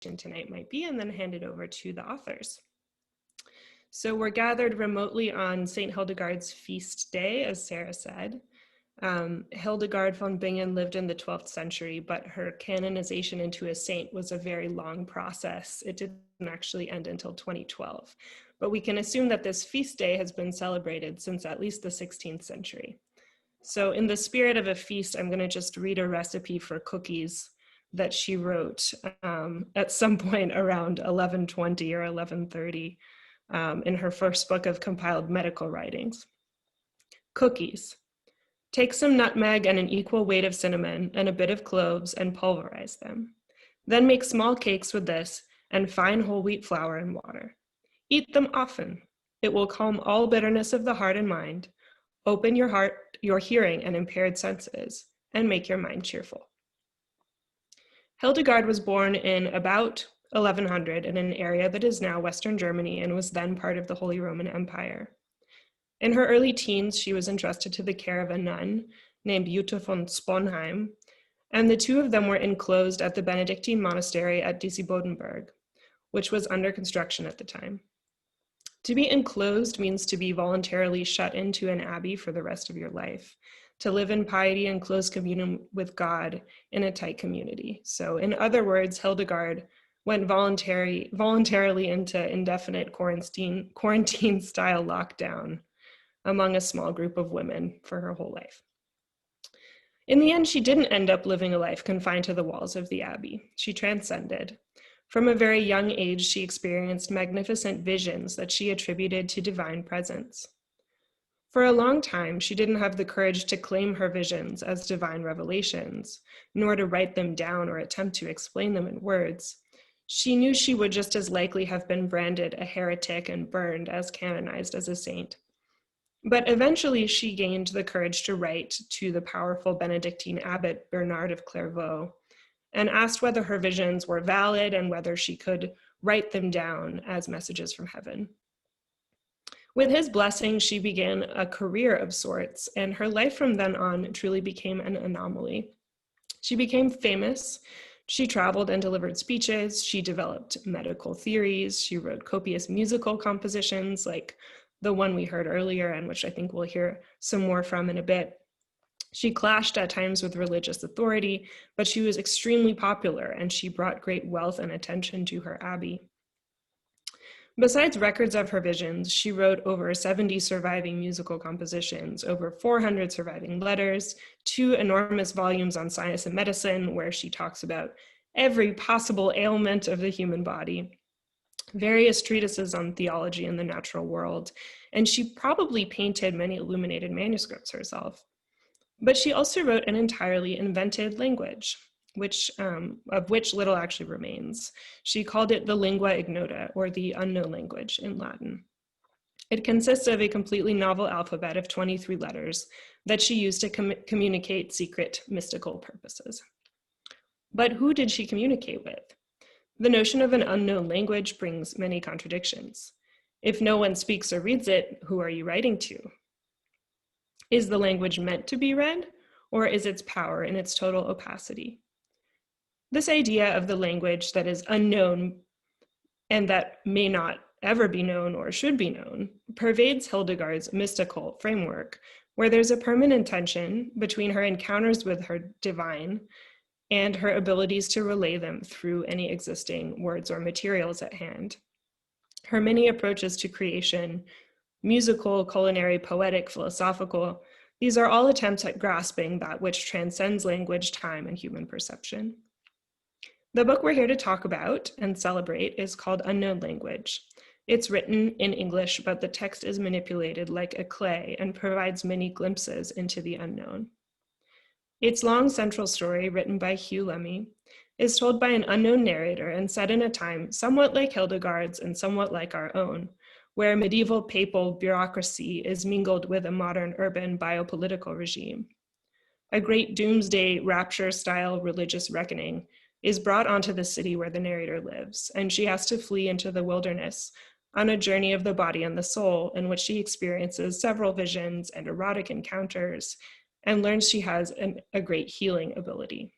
tonight might be, and then hand it over to the authors. So we're gathered remotely on St. Hildegard's feast day, as Sarah said. Hildegard von Bingen lived in the 12th century, but her canonization into a saint was a very long process. It didn't actually end until 2012. But we can assume that this feast day has been celebrated since at least the 16th century. So in the spirit of a feast, I'm going to just read a recipe for cookies that she wrote at some point around 1120 or 1130 in her first book of compiled medical writings. Cookies. Take some nutmeg and an equal weight of cinnamon and a bit of cloves and pulverize them. Then make small cakes with this and fine whole wheat flour and water. Eat them often. It will calm all bitterness of the heart and mind, open your heart, your hearing and impaired senses, and make your mind cheerful. Hildegard was born in about 1100 in an area that is now Western Germany and was then part of the Holy Roman Empire. In her early teens, she was entrusted to the care of a nun named Jutta von Sponheim, and the two of them were enclosed at the Benedictine monastery at Disibodenberg, which was under construction at the time. To be enclosed means to be voluntarily shut into an abbey for the rest of your life, to live in piety and close communion with God in a tight community. So in other words, Hildegard went voluntarily into indefinite quarantine-style lockdown among a small group of women for her whole life. In the end, she didn't end up living a life confined to the walls of the abbey. She transcended. From a very young age, she experienced magnificent visions that she attributed to divine presence. For a long time, she didn't have the courage to claim her visions as divine revelations, nor to write them down or attempt to explain them in words. She knew she would just as likely have been branded a heretic and burned as canonized as a saint. But eventually she gained the courage to write to the powerful Benedictine abbot Bernard of Clairvaux and asked whether her visions were valid and whether she could write them down as messages from heaven. With his blessing, she began a career of sorts, and her life from then on truly became an anomaly. She became famous. She traveled and delivered speeches. She developed medical theories. She wrote copious musical compositions like the one we heard earlier, and which I think we'll hear some more from in a bit. She clashed at times with religious authority, but she was extremely popular, and she brought great wealth and attention to her abbey. Besides records of her visions, she wrote over 70 surviving musical compositions, over 400 surviving letters, 2 enormous volumes on science and medicine, where she talks about every possible ailment of the human body, various treatises on theology and the natural world, and she probably painted many illuminated manuscripts herself. But she also wrote an entirely invented language, of which little actually remains. She called it the Lingua Ignota, or the unknown language in Latin. It consists of a completely novel alphabet of 23 letters that she used to communicate secret mystical purposes. But who did she communicate with? The notion of an unknown language brings many contradictions. If no one speaks or reads it, who are you writing to? Is the language meant to be read, or is its power in its total opacity? This idea of the language that is unknown and that may not ever be known or should be known pervades Hildegard's mystical framework, where there's a permanent tension between her encounters with her divine and her abilities to relay them through any existing words or materials at hand. Her many approaches to creation, musical, culinary, poetic, philosophical, these are all attempts at grasping that which transcends language, time, and human perception. The book we're here to talk about and celebrate is called Unknown Language. It's written in English, but the text is manipulated like a clay and provides many glimpses into the unknown. Its long central story, written by Hugh Lemmy, is told by an unknown narrator and set in a time somewhat like Hildegard's and somewhat like our own, where medieval papal bureaucracy is mingled with a modern urban biopolitical regime. A great doomsday rapture-style religious reckoning is brought onto the city where the narrator lives, and she has to flee into the wilderness on a journey of the body and the soul in which she experiences several visions and erotic encounters and learns she has a great healing ability.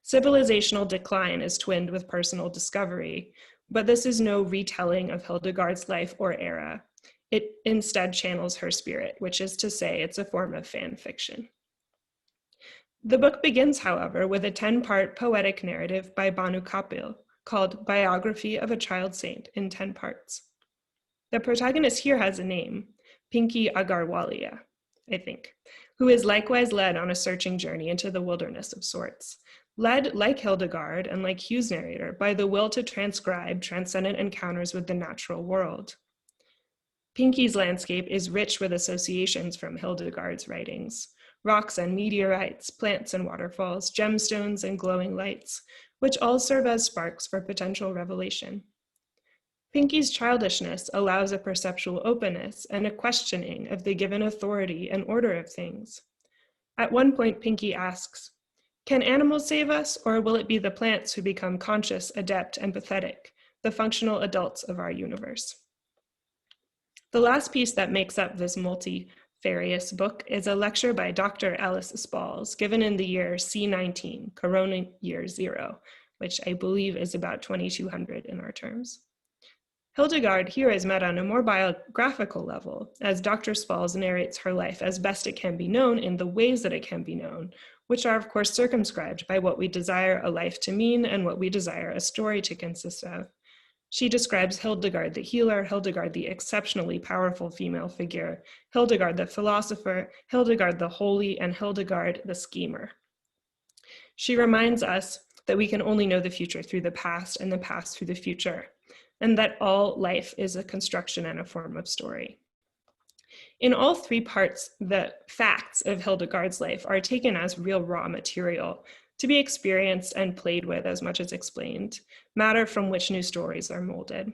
Civilizational decline is twinned with personal discovery, but this is no retelling of Hildegard's life or era. It instead channels her spirit, which is to say it's a form of fan fiction. The book begins, however, with a 10-part poetic narrative by Bhanu Kapil called Biography of a Child Saint in 10 parts. The protagonist here has a name, Pinky Agarwalia, I think, who is likewise led on a searching journey into the wilderness of sorts, led, like Hildegard and like Hugh's narrator, by the will to transcribe transcendent encounters with the natural world. Pinky's landscape is rich with associations from Hildegard's writings, rocks and meteorites, plants and waterfalls, gemstones and glowing lights, which all serve as sparks for potential revelation. Pinky's childishness allows a perceptual openness and a questioning of the given authority and order of things. At one point, Pinky asks, "Can animals save us, or will it be the plants who become conscious, adept, and pathetic, the functional adults of our universe?" The last piece that makes up this multifarious book is a lecture by Dr. Alice Spawls, given in the year C19, Corona year 0, which I believe is about 2200 in our terms. Hildegard here is met on a more biographical level, as Dr. Spawls narrates her life as best it can be known in the ways that it can be known, which are of course circumscribed by what we desire a life to mean and what we desire a story to consist of. She describes Hildegard the healer, Hildegard the exceptionally powerful female figure, Hildegard the philosopher, Hildegard the holy, and Hildegard the schemer. She reminds us that we can only know the future through the past and the past through the future, and that all life is a construction and a form of story. In all 3 parts, the facts of Hildegard's life are taken as real raw material to be experienced and played with as much as explained, matter from which new stories are molded.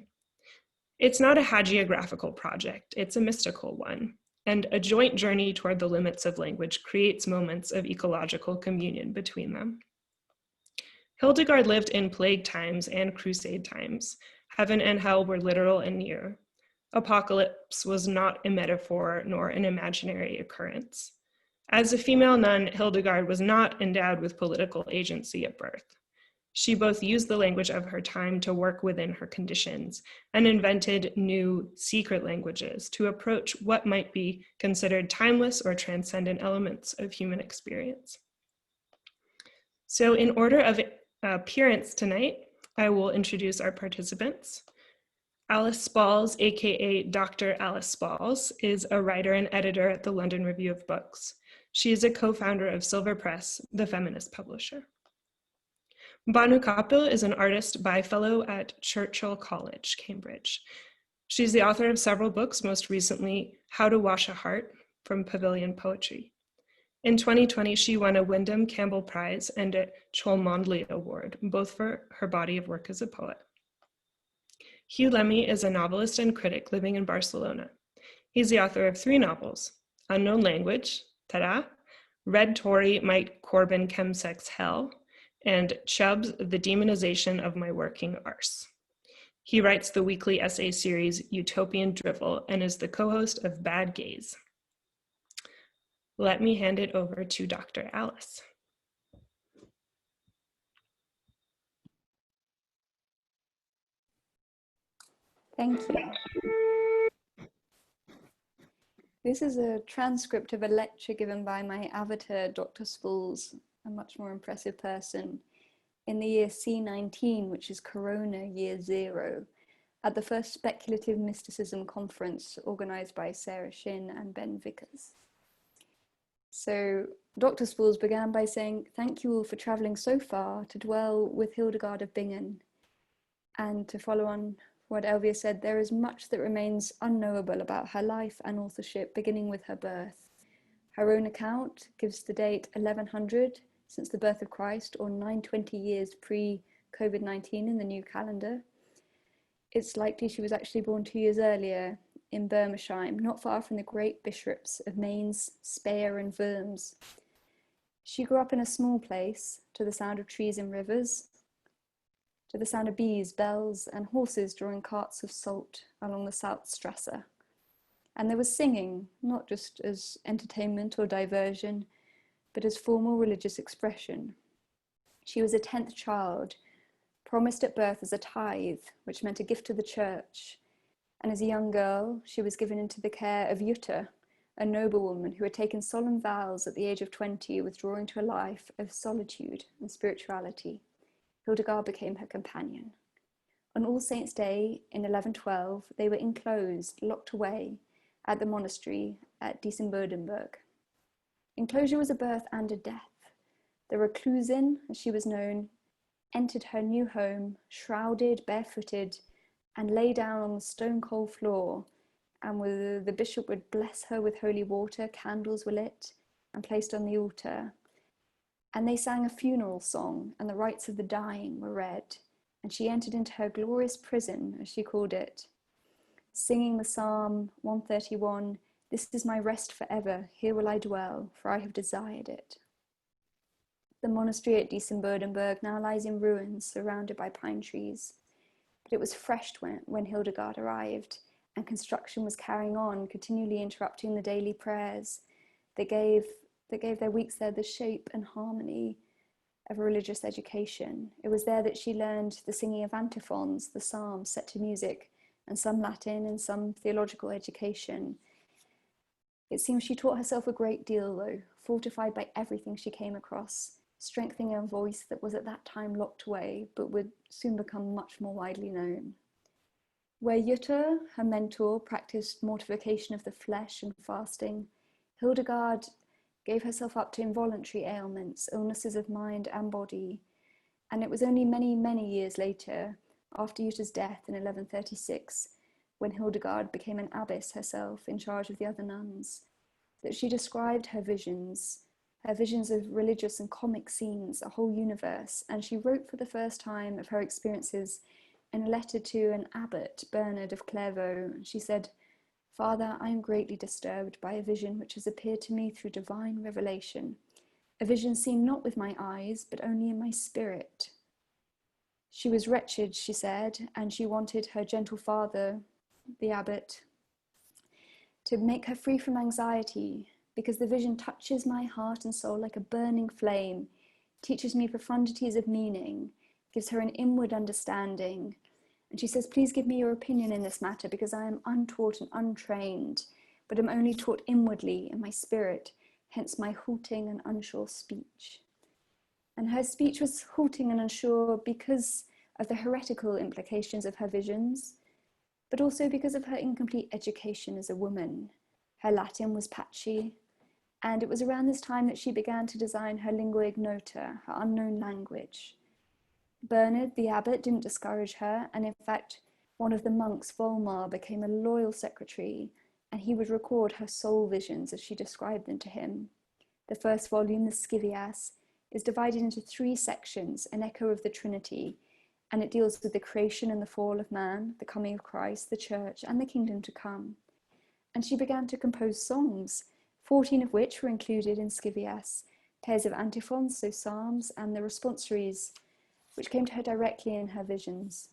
It's not a hagiographical project, it's a mystical one, and a joint journey toward the limits of language creates moments of ecological communion between them. Hildegard lived in plague times and crusade times. Heaven and hell were literal and near. Apocalypse was not a metaphor nor an imaginary occurrence. As a female nun, Hildegard was not endowed with political agency at birth. She both used the language of her time to work within her conditions and invented new secret languages to approach what might be considered timeless or transcendent elements of human experience. So in order of appearance tonight, I will introduce our participants. Alice Spawls, aka Dr. Alice Spawls, is a writer and editor at the London Review of Books. She is a co-founder of Silver Press, the feminist publisher. Bhanu Kapil is an artist by fellow at Churchill College, Cambridge. She's the author of several books, most recently, How to Wash a Heart from Pavilion Poetry. In 2020, she won a Wyndham Campbell Prize and a Cholmondeley Award, both for her body of work as a poet. Hugh Lemmy is a novelist and critic living in Barcelona. He's the author of 3 novels, Unknown Language, ta-da, Red Tory Might Corbyn Chemsex Hell, and Chubb's The Demonization of My Working Arse. He writes the weekly essay series Utopian Drivel and is the co-host of Bad Gaze. Let me hand it over to Dr. Alice. Thank you. This is a transcript of a lecture given by my avatar, Dr. Spawls, a much more impressive person, in the year C19, which is Corona year 0, at the first Speculative Mysticism conference organized by Sarah Shin and Ben Vickers. So Dr. Spawls began by saying, "Thank you all for traveling so far to dwell with Hildegard of Bingen." And to follow on what Elvia said, there is much that remains unknowable about her life and authorship, beginning with her birth. Her own account gives the date 1100, since the birth of Christ, or 920 years pre-COVID-19 in the new calendar. It's likely she was actually born 2 years earlier in Bermersheim, not far from the great bishops of Mainz, Speyer and Worms. She grew up in a small place, to the sound of trees and rivers, to the sound of bees, bells and horses drawing carts of salt along the Salzstrasse. And there was singing, not just as entertainment or diversion, but as formal religious expression. She was a 10th child, promised at birth as a tithe, which meant a gift to the church. And as a young girl, she was given into the care of Jutta, a noblewoman who had taken solemn vows at the age of 20, withdrawing to a life of solitude and spirituality. Hildegard became her companion. On All Saints' Day in 1112, they were enclosed, locked away, at the monastery at Diessenbodenberg. Enclosure was a birth and a death. The reclusin, as she was known, entered her new home, shrouded, barefooted, and lay down on the stone-cold floor, and the bishop would bless her with holy water, candles were lit and placed on the altar, and they sang a funeral song, and the rites of the dying were read, and she entered into her glorious prison, as she called it, singing the Psalm 131, "This is my rest forever, here will I dwell, for I have desired it." The monastery at Diessenbodenberg now lies in ruins, surrounded by pine trees. But it was fresh when Hildegard arrived, and construction was carrying on, continually interrupting the daily prayers that gave their weeks there the shape and harmony of a religious education. It was there that she learned the singing of antiphons, the psalms set to music, and some Latin and some theological education. It seems she taught herself a great deal, though, fortified by everything she came across, strengthening a voice that was at that time locked away, but would soon become much more widely known. Where Jutta, her mentor, practiced mortification of the flesh and fasting, Hildegard gave herself up to involuntary ailments, illnesses of mind and body, and it was only many, many years later, after Jutta's death in 1136, when Hildegard became an abbess herself in charge of the other nuns, that she described her visions of religious and comic scenes, a whole universe, and she wrote for the first time of her experiences in a letter to an abbot, Bernard of Clairvaux. She said, "Father, I am greatly disturbed by a vision which has appeared to me through divine revelation, a vision seen not with my eyes, but only in my spirit." She was wretched, she said, and she wanted her gentle father, the abbot, to make her free from anxiety, because the vision touches my heart and soul like a burning flame, teaches me profundities of meaning, gives her an inward understanding. And she says, "Please give me your opinion in this matter, because I am untaught and untrained, but am only taught inwardly in my spirit, hence my halting and unsure speech." And her speech was halting and unsure because of the heretical implications of her visions, but also because of her incomplete education as a woman. Her Latin was patchy, and it was around this time that she began to design her Lingua Ignota, her unknown language. Bernard, the abbot, didn't discourage her, and in fact, one of the monks, Volmar, became a loyal secretary, and he would record her soul visions as she described them to him. The first volume, the Scivias, is divided into 3 sections, an echo of the Trinity, and it deals with the creation and the fall of man, the coming of Christ, the church, and the kingdom to come. And she began to compose songs, 14 of which were included in Scivias, pairs of antiphons, so psalms, and the responsories, which came to her directly in her visions.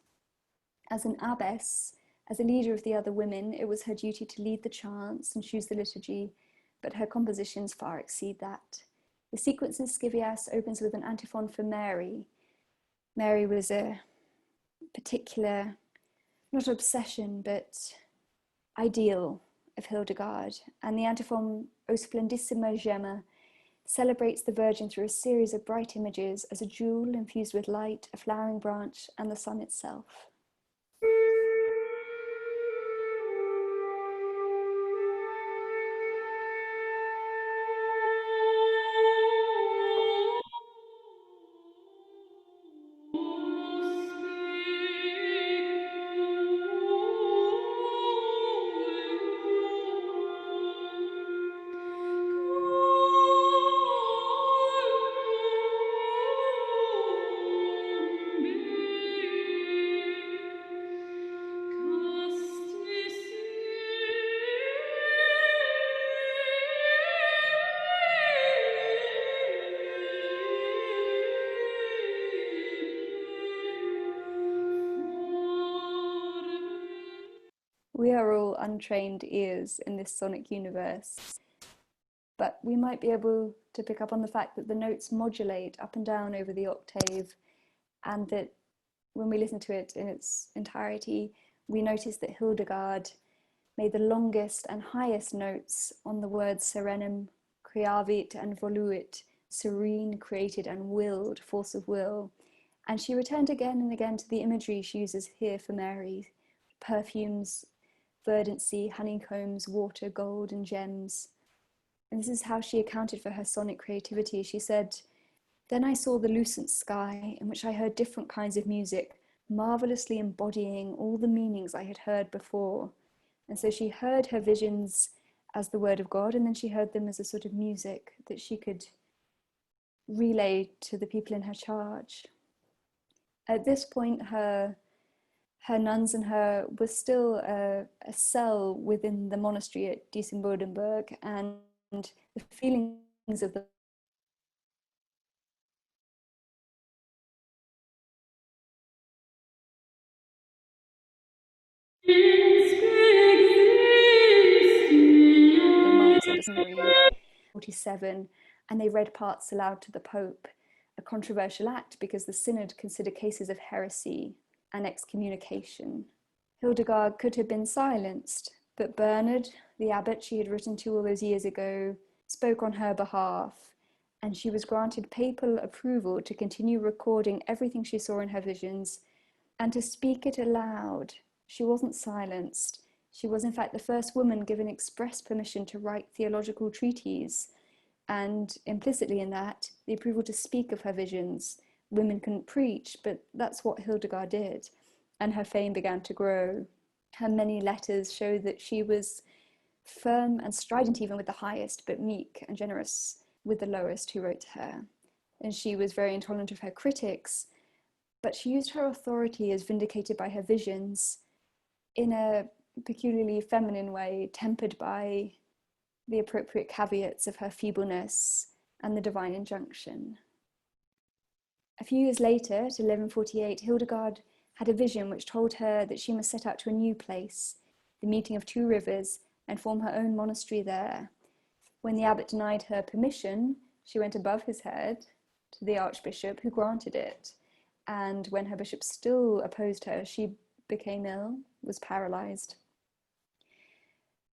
As an abbess, as a leader of the other women, it was her duty to lead the chants and choose the liturgy, but her compositions far exceed that. The sequence in Scivias opens with an antiphon for Mary. Mary was a particular, not obsession, but ideal of Hildegard, and the antiphon O Splendissima Gemma celebrates the Virgin through a series of bright images as a jewel infused with light, a flowering branch, and the sun itself. We are all untrained ears in this sonic universe, but we might be able to pick up on the fact that the notes modulate up and down over the octave, and that when we listen to it in its entirety, we notice that Hildegard made the longest and highest notes on the words serenum, creavit and voluit, serene, created and willed, force of will. And she returned again and again to the imagery she uses here for Mary: perfumes, verdancy, honeycombs, water, gold and gems. And this is how she accounted for her sonic creativity. She said, "Then I saw the lucent sky, in which I heard different kinds of music, marvelously embodying all the meanings I had heard before." And so she heard her visions as the word of God, and then she heard them as a sort of music that she could relay to the people in her charge. At this point, her nuns and her were still a cell within the monastery at Diessenbodenberg, and the feelings of the monks at a seminary 47, and they read parts aloud to the Pope, a controversial act because the synod considered cases of heresy and excommunication. Hildegard could have been silenced, but Bernard, the abbot she had written to all those years ago, spoke on her behalf, and she was granted papal approval to continue recording everything she saw in her visions and to speak it aloud. She wasn't silenced. She was, in fact, the first woman given express permission to write theological treatises, and implicitly in that, the approval to speak of her visions. Women couldn't preach, but that's what Hildegard did, and her fame began to grow. Her many letters show that she was firm and strident even with the highest, but meek and generous with the lowest who wrote to her. And she was very intolerant of her critics, but she used her authority as vindicated by her visions in a peculiarly feminine way, tempered by the appropriate caveats of her feebleness and the divine injunction. A few years later, at 1148, Hildegard had a vision which told her that she must set out to a new place, the meeting of two rivers, and form her own monastery there. When the abbot denied her permission, she went above his head to the archbishop, who granted it. And when her bishop still opposed her, she became ill, was paralyzed.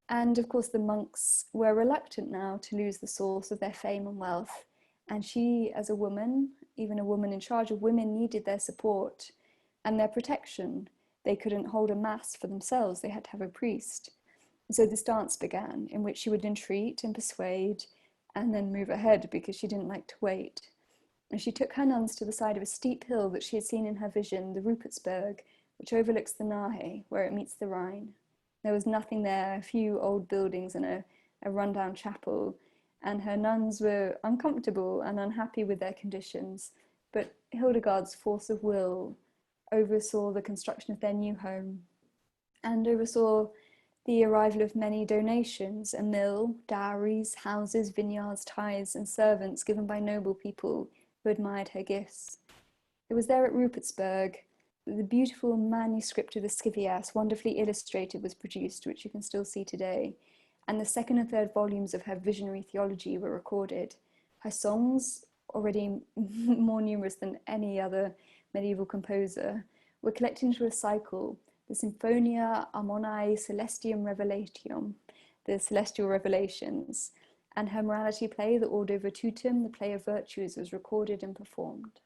And of course, the monks were reluctant now to lose the source of their fame and wealth. And she, as a woman, even a woman in charge of women, needed their support and their protection. They couldn't hold a mass for themselves, they had to have a priest. And so this dance began, in which she would entreat and persuade and then move ahead because she didn't like to wait. And she took her nuns to the side of a steep hill that she had seen in her vision, the Rupertsberg, which overlooks the Nahe, where it meets the Rhine. There was nothing there, a few old buildings and a rundown chapel, and her nuns were uncomfortable and unhappy with their conditions, but Hildegard's force of will oversaw the construction of their new home and oversaw the arrival of many donations, a mill, dowries, houses, vineyards, tithes and servants given by noble people who admired her gifts. It was there at Rupertsberg that the beautiful manuscript of the Scivias, wonderfully illustrated, was produced, which you can still see today, and the second and third volumes of her visionary theology were recorded. Her songs, already more numerous than any other medieval composer, were collected into a cycle, the Symphonia Ammonae Celestium Revelatium, the Celestial Revelations, and her morality play, the Ordo Virtutum, the play of virtues, was recorded and performed.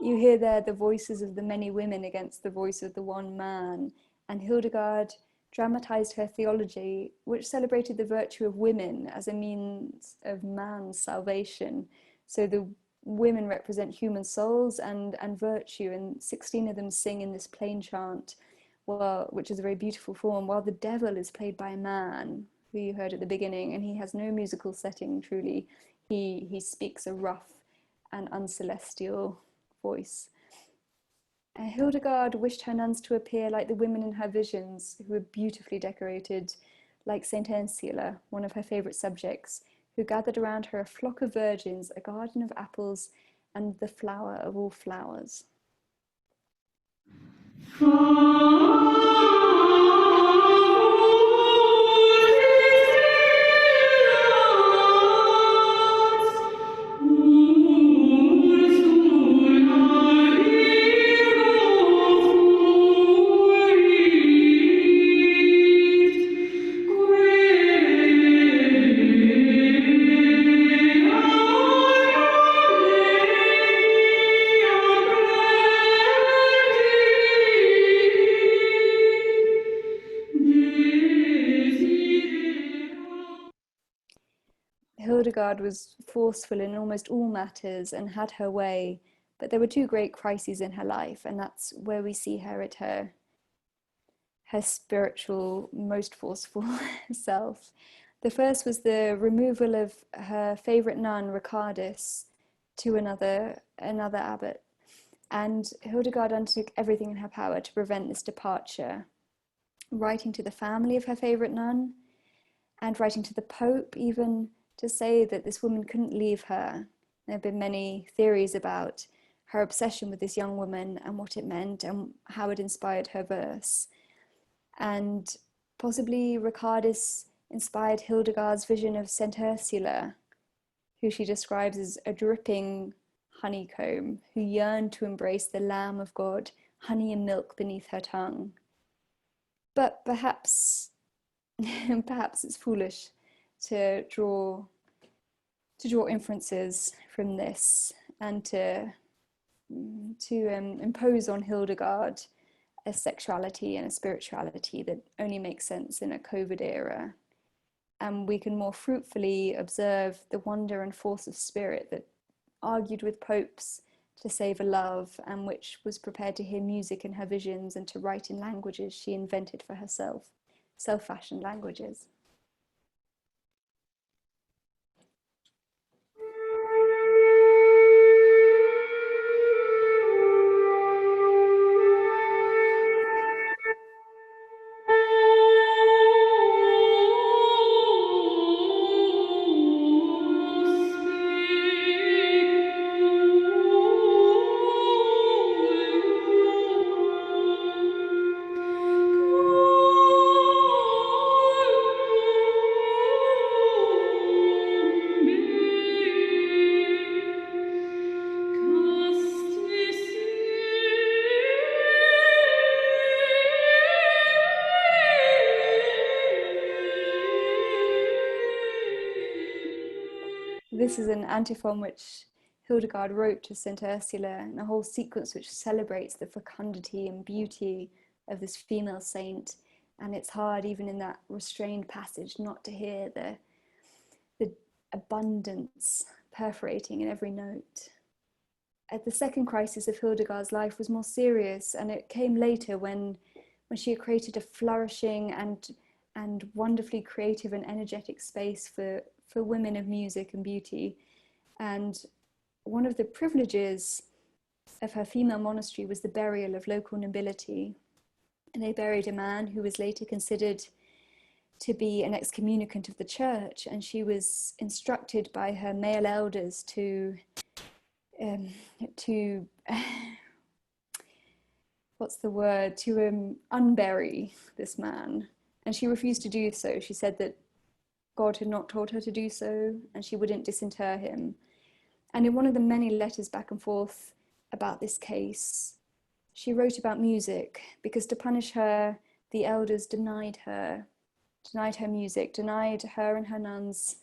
You hear there the voices of the many women against the voice of the one man, and Hildegard dramatized her theology, which celebrated the virtue of women as a means of man's salvation. So the women represent human souls and virtue, and 16 of them sing in this plain chant, which is a very beautiful form, while the devil is played by a man, who you heard at the beginning, and he has no musical setting, truly. He speaks a rough and uncelestial voice. Hildegard wished her nuns to appear like the women in her visions, who were beautifully decorated, like Saint Ursula, one of her favourite subjects, who gathered around her a flock of virgins, a garden of apples, and the flower of all flowers. Hildegard was forceful in almost all matters and had her way, but there were two great crises in her life, and that's where we see her at her spiritual, most forceful self. The first was the removal of her favourite nun, Ricardus, to another abbot, and Hildegard undertook everything in her power to prevent this departure, writing to the family of her favourite nun, and writing to the Pope even, to say that this woman couldn't leave her. There have been many theories about her obsession with this young woman and what it meant and how it inspired her verse. And possibly Ricardus inspired Hildegard's vision of Saint Ursula, who she describes as a dripping honeycomb who yearned to embrace the Lamb of God, honey and milk beneath her tongue. But perhaps it's foolish to draw inferences from this and to impose on Hildegard a sexuality and a spirituality that only makes sense in a COVID era. And we can more fruitfully observe the wonder and force of spirit that argued with popes to save a love, and which was prepared to hear music in her visions and to write in languages she invented for herself, self-fashioned languages. This is an antiphon which Hildegard wrote to St. Ursula, and a whole sequence which celebrates the fecundity and beauty of this female saint. And it's hard, even in that restrained passage, not to hear the abundance perforating in every note. The second crisis of Hildegard's life was more serious, and it came later when she had created a flourishing and wonderfully creative and energetic space for women of music and beauty. And one of the privileges of her female monastery was the burial of local nobility. And they buried a man who was later considered to be an excommunicant of the church, and she was instructed by her male elders to unbury this man. And she refused to do so. She said that God had not told her to do so, and she wouldn't disinter him. And in one of the many letters back and forth about this case, she wrote about music, because to punish her, the elders denied her music, denied her and her nuns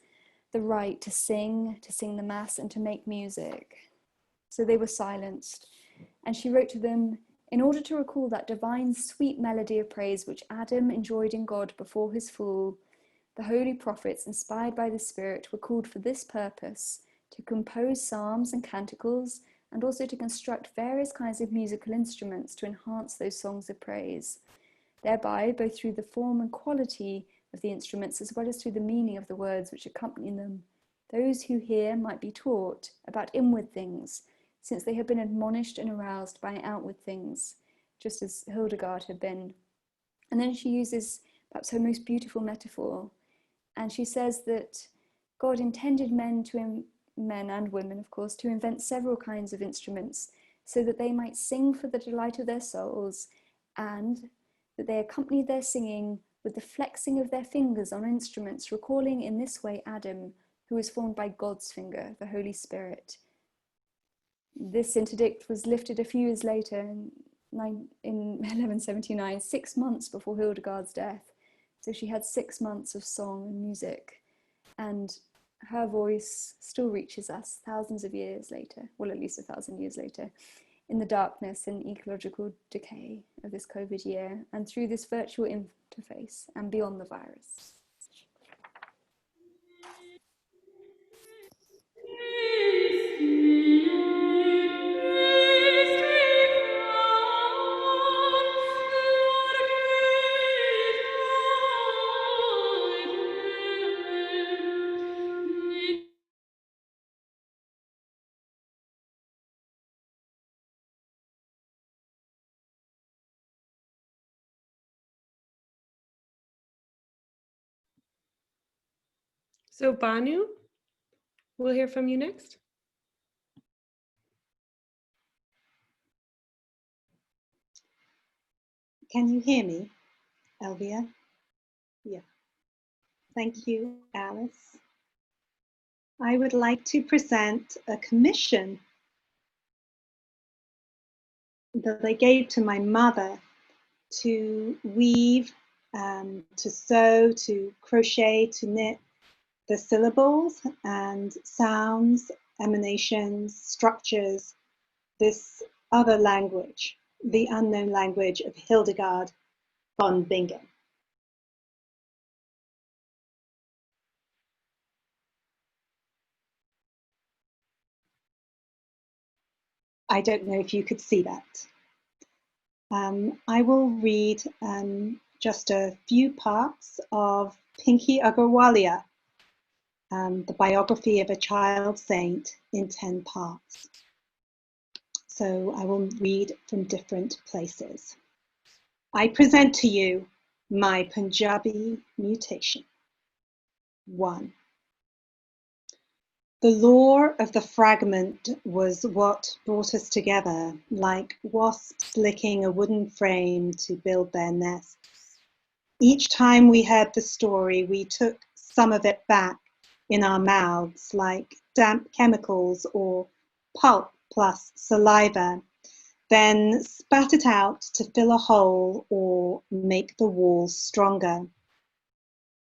the right to sing the mass and to make music. So they were silenced. And she wrote to them, in order to recall that divine sweet melody of praise which Adam enjoyed in God before his fall, the holy prophets, inspired by the Spirit, were called for this purpose, to to compose psalms and canticles, and also to construct various kinds of musical instruments to enhance those songs of praise. Thereby, both through the form and quality of the instruments, as well as through the meaning of the words which accompany them, those who hear might be taught about inward things, since they have been admonished and aroused by outward things, just as Hildegard had been. And then she uses perhaps her most beautiful metaphor, and she says that God intended men and women, of course, to invent several kinds of instruments so that they might sing for the delight of their souls, and that they accompanied their singing with the flexing of their fingers on instruments, recalling in this way Adam, who was formed by God's finger, the Holy Spirit. This interdict was lifted a few years later in 1179, 6 months before Hildegard's death. So she had 6 months of song and music, and her voice still reaches us thousands of years later, well, at least 1,000 years later, in the darkness and ecological decay of this COVID year, and through this virtual interface and beyond the virus. So Bhanu, we'll hear from you next. Can you hear me, Elvia? Yeah. Thank you, Alice. I would like to present a commission that I gave to my mother to weave, to sew, to crochet, to knit the syllables and sounds, emanations, structures, this other language, the unknown language of Hildegard von Bingen. I don't know if you could see that. I will read just a few parts of Pinky Agarwalia, the biography of a child saint, in 10 parts. So I will read from different places. I present to you my Punjabi mutation. 1. The lore of the fragment was what brought us together, like wasps licking a wooden frame to build their nests. Each time we heard the story, we took some of it back in our mouths, like damp chemicals or pulp plus saliva, then spat it out to fill a hole or make the walls stronger.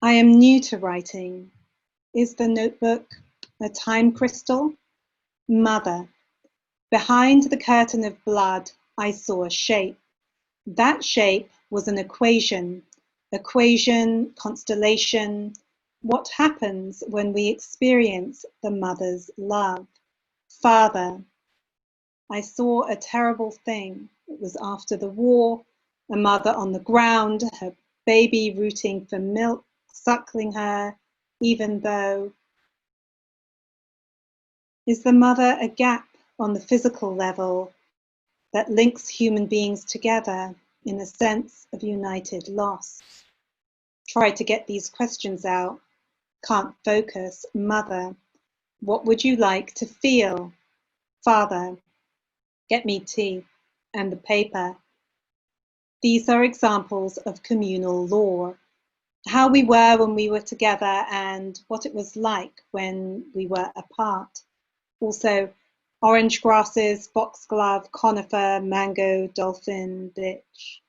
I am new to writing. Is the notebook a time crystal? Mother, behind the curtain of blood, I saw a shape. That shape was an equation, constellation. What happens when we experience the mother's love? Father, I saw a terrible thing. It was after the war, a mother on the ground, her baby rooting for milk, suckling her, even though. Is the mother a gap on the physical level that links human beings together in a sense of united loss? Try to get these questions out, can't focus. Mother, what would you like to feel? Father, get me tea and the paper. These are examples of communal lore, how we were when we were together and what it was like when we were apart. Also, orange grasses, foxglove, conifer, mango, dolphin, bitch.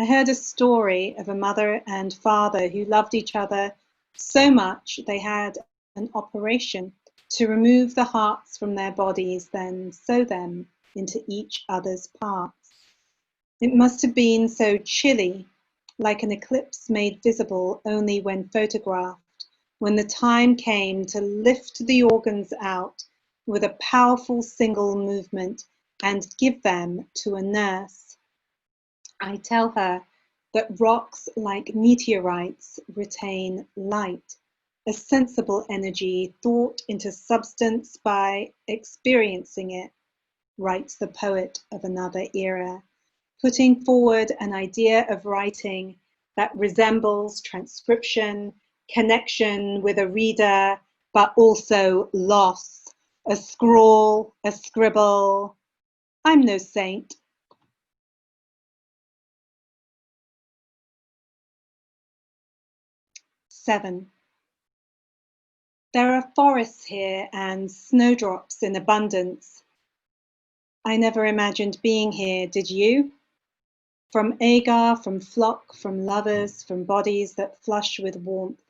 I heard a story of a mother and father who loved each other so much they had an operation to remove the hearts from their bodies, then sew them into each other's parts. It must have been so chilly, like an eclipse made visible only when photographed, when the time came to lift the organs out with a powerful single movement and give them to a nurse. I tell her that rocks like meteorites retain light, a sensible energy thought into substance by experiencing it, writes the poet of another era, putting forward an idea of writing that resembles transcription, connection with a reader, but also loss, a scrawl, a scribble. I'm no saint. Seven. There are forests here and snowdrops in abundance. I never imagined being here, did you? From agar, from flock, from lovers, from bodies that flush with warmth,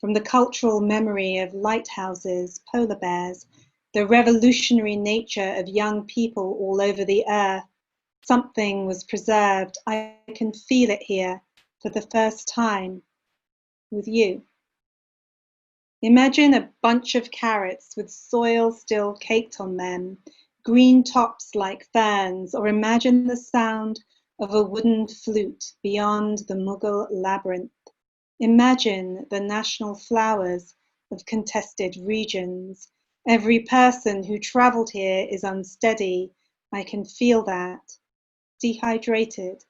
from the cultural memory of lighthouses, polar bears, the revolutionary nature of young people all over the earth, something was preserved. I can feel it here for the first time with you. Imagine a bunch of carrots with soil still caked on them, green tops like ferns, or imagine the sound of a wooden flute beyond the Mughal labyrinth. Imagine the national flowers of contested regions. Every person who travelled here is unsteady. I can feel that. Dehydrated.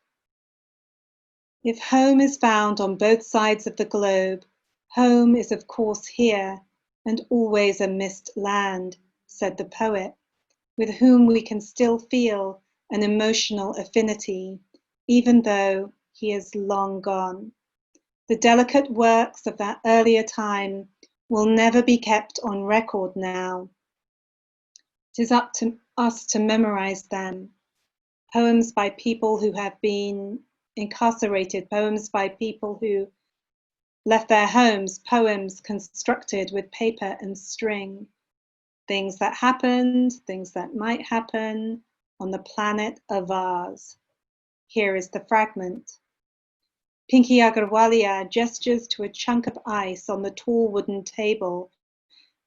If home is found on both sides of the globe, home is of course here, and always a missed land, said the poet, with whom we can still feel an emotional affinity, even though he is long gone. The delicate works of that earlier time will never be kept on record now. It is up to us to memorize them. Poems by people who have been incarcerated, poems by people who left their homes, poems constructed with paper and string. Things that happened, things that might happen on the planet Avaaz. Here is the fragment. Pinky Agarwalia gestures to a chunk of ice on the tall wooden table,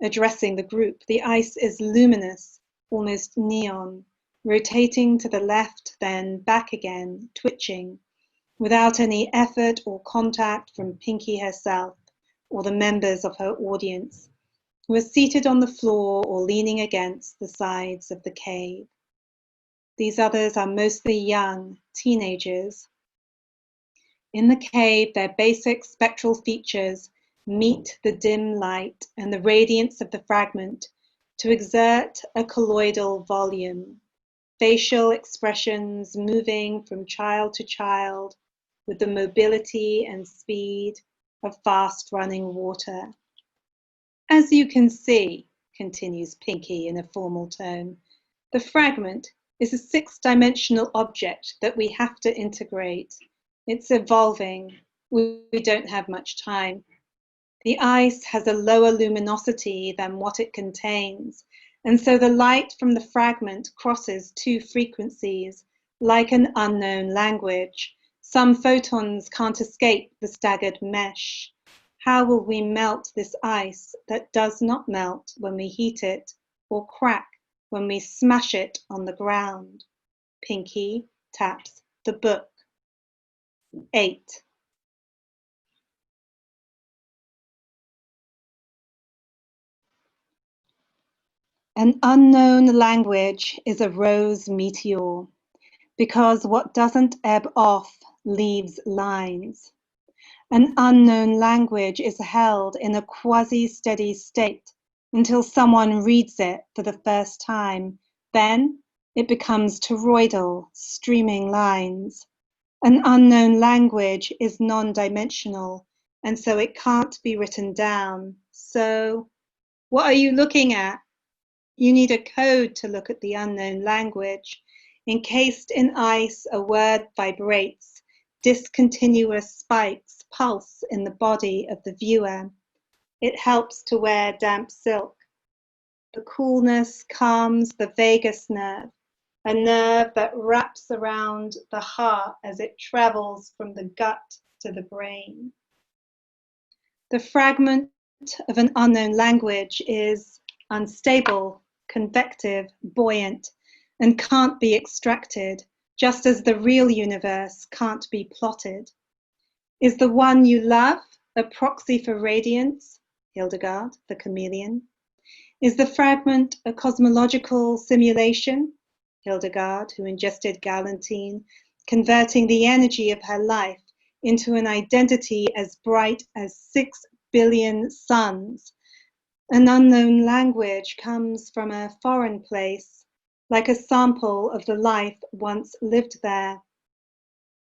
addressing the group. The ice is luminous, almost neon, rotating to the left, then back again, twitching, without any effort or contact from Pinky herself or the members of her audience, who are seated on the floor or leaning against the sides of the cave. These others are mostly young, teenagers. In the cave, their basic spectral features meet the dim light and the radiance of the fragment to exert a colloidal volume, facial expressions moving from child to child with the mobility and speed of fast-running water. As you can see, continues Pinky in a formal tone, the fragment is a six-dimensional object that we have to integrate. It's evolving. We don't have much time. The ice has a lower luminosity than what it contains, and so the light from the fragment crosses two frequencies, like an unknown language. Some photons can't escape the staggered mesh. How will we melt this ice that does not melt when we heat it, or crack when we smash it on the ground? Pinky taps the book. 8. An unknown language is a rose meteor, because what doesn't ebb off leaves lines. An unknown language is held in a quasi-steady state until someone reads it for the first time. Then it becomes toroidal, streaming lines. An unknown language is non-dimensional, and so it can't be written down. So, what are you looking at? You need a code to look at the unknown language. Encased in ice, a word vibrates. Discontinuous spikes pulse in the body of the viewer. It helps to wear damp silk. The coolness calms the vagus nerve, a nerve that wraps around the heart as it travels from the gut to the brain. The fragment of an unknown language is unstable, convective, buoyant, and can't be extracted, just as the real universe can't be plotted. Is the one you love a proxy for radiance, Hildegard, the chameleon? Is the fragment a cosmological simulation, Hildegard, who ingested galantine, converting the energy of her life into an identity as bright as 6 billion suns? An unknown language comes from a foreign place, like a sample of the life once lived there.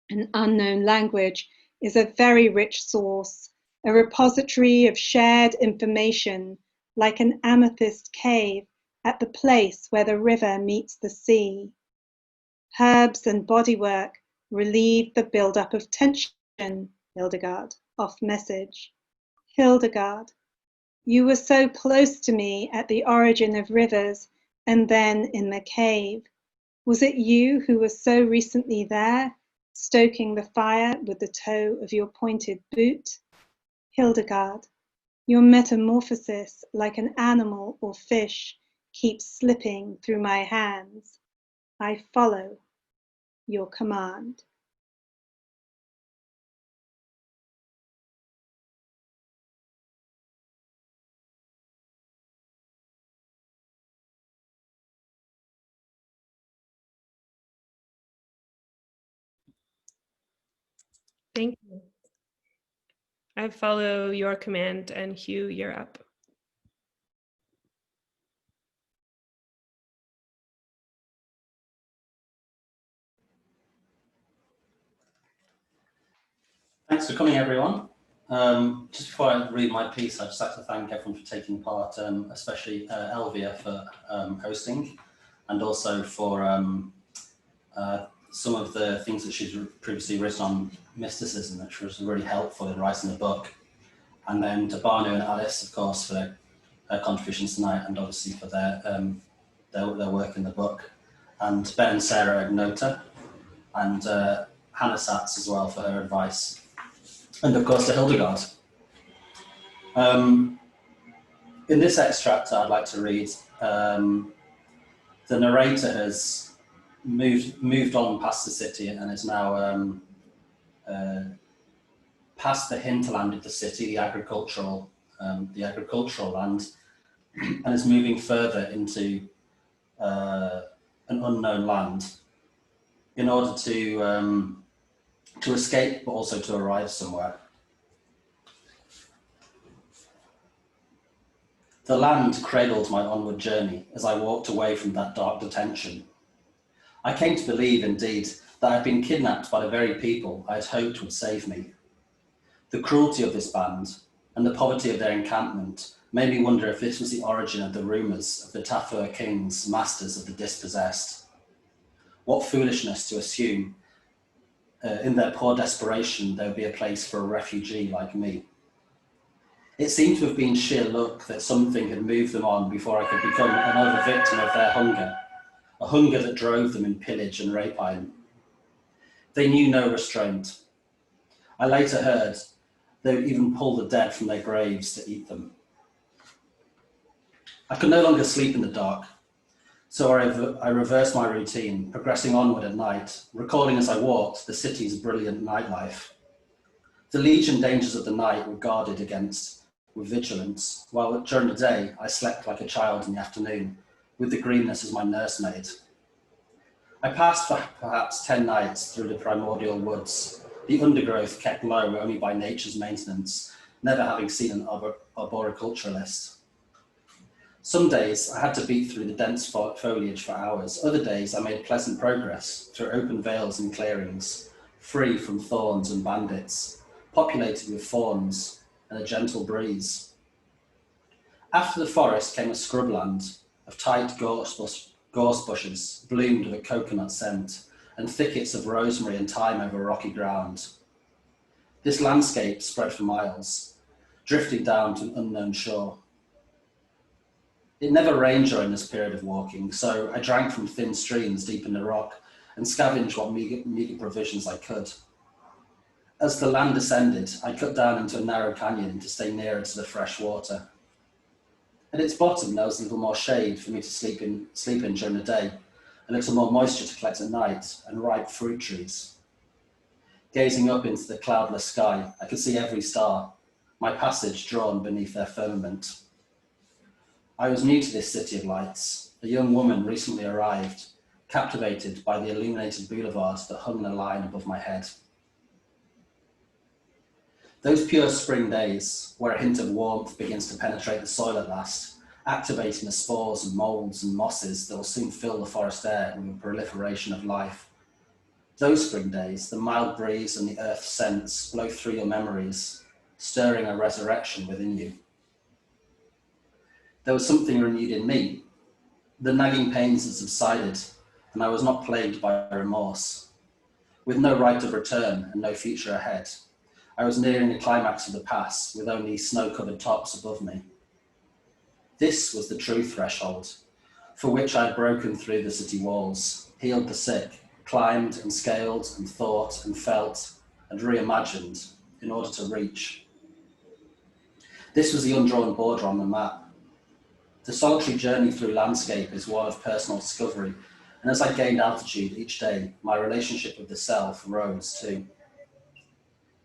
An unknown language is a very rich source, a repository of shared information, like an amethyst cave at the place where the river meets the sea. Herbs and bodywork relieve the buildup of tension, Hildegard, off message. Hildegard, you were so close to me at the origin of rivers and then in the cave. Was it you who was so recently there, stoking the fire with the toe of your pointed boot? Hildegard, your metamorphosis like an animal or fish keeps slipping through my hands. I follow your command. Thank you. I follow your command, and Huw, you're up. Thanks for coming, everyone. Just before I read my piece, I'd just like to thank everyone for taking part, especially Elvia for hosting, and also for some of the things that she's previously written on mysticism, which was really helpful in writing the book. And then to Bhanu and Alice, of course, for their contributions tonight, and obviously for their work in the book. And Ben and Sarah Ignota, and Hannah Satz as well for her advice. And of course to Hildegard. In this extract I'd like to read, the narrator has moved on past the city and is now past the hinterland of the city, the agricultural land, and is moving further into an unknown land in order to escape, but also to arrive somewhere. The land cradled my onward journey as I walked away from that dark detention. I came to believe, indeed, that I had been kidnapped by the very people I had hoped would save me. The cruelty of this band and the poverty of their encampment made me wonder if this was the origin of the rumours of the Tafur kings, masters of the dispossessed. What foolishness to assume in their poor desperation there would be a place for a refugee like me. It seemed to have been sheer luck that something had moved them on before I could become another victim of their hunger, a hunger that drove them in pillage and rapine. They knew no restraint. I later heard they would even pull the dead from their graves to eat them. I could no longer sleep in the dark, so I reversed my routine, progressing onward at night, recalling as I walked the city's brilliant nightlife. The legion dangers of the night were guarded against with vigilance, while during the day I slept like a child in the afternoon, with the greenness as my nursemaid. I passed for perhaps 10 nights through the primordial woods, the undergrowth kept low only by nature's maintenance, never having seen an arboriculturalist. Some days I had to beat through the dense foliage for hours. Other days I made pleasant progress through open vales and clearings, free from thorns and bandits, populated with fawns and a gentle breeze. After the forest came a scrubland of tight gorse bushes, bloomed with a coconut scent, and thickets of rosemary and thyme over rocky ground. This landscape spread for miles, drifting down to an unknown shore. It never rained during this period of walking, so I drank from thin streams deep in the rock and scavenged what meager provisions I could. As the land descended, I cut down into a narrow canyon to stay nearer to the fresh water. At its bottom, there was a little more shade for me to sleep in during the day, a little more moisture to collect at night, and ripe fruit trees. Gazing up into the cloudless sky, I could see every star, my passage drawn beneath their firmament. I was new to this city of lights, a young woman recently arrived, captivated by the illuminated boulevards that hung in a line above my head. Those pure spring days, where a hint of warmth begins to penetrate the soil at last, activating the spores and moulds and mosses that will soon fill the forest air with a proliferation of life. Those spring days, the mild breeze and the earth scents blow through your memories, stirring a resurrection within you. There was something renewed in me. The nagging pains had subsided, and I was not plagued by remorse. With no right of return and no future ahead, I was nearing the climax of the pass with only snow-covered tops above me. This was the true threshold, for which I had broken through the city walls, healed the sick, climbed and scaled and thought and felt and reimagined in order to reach. This was the undrawn border on the map. The solitary journey through landscape is one of personal discovery, and as I gained altitude each day, my relationship with the self rose too.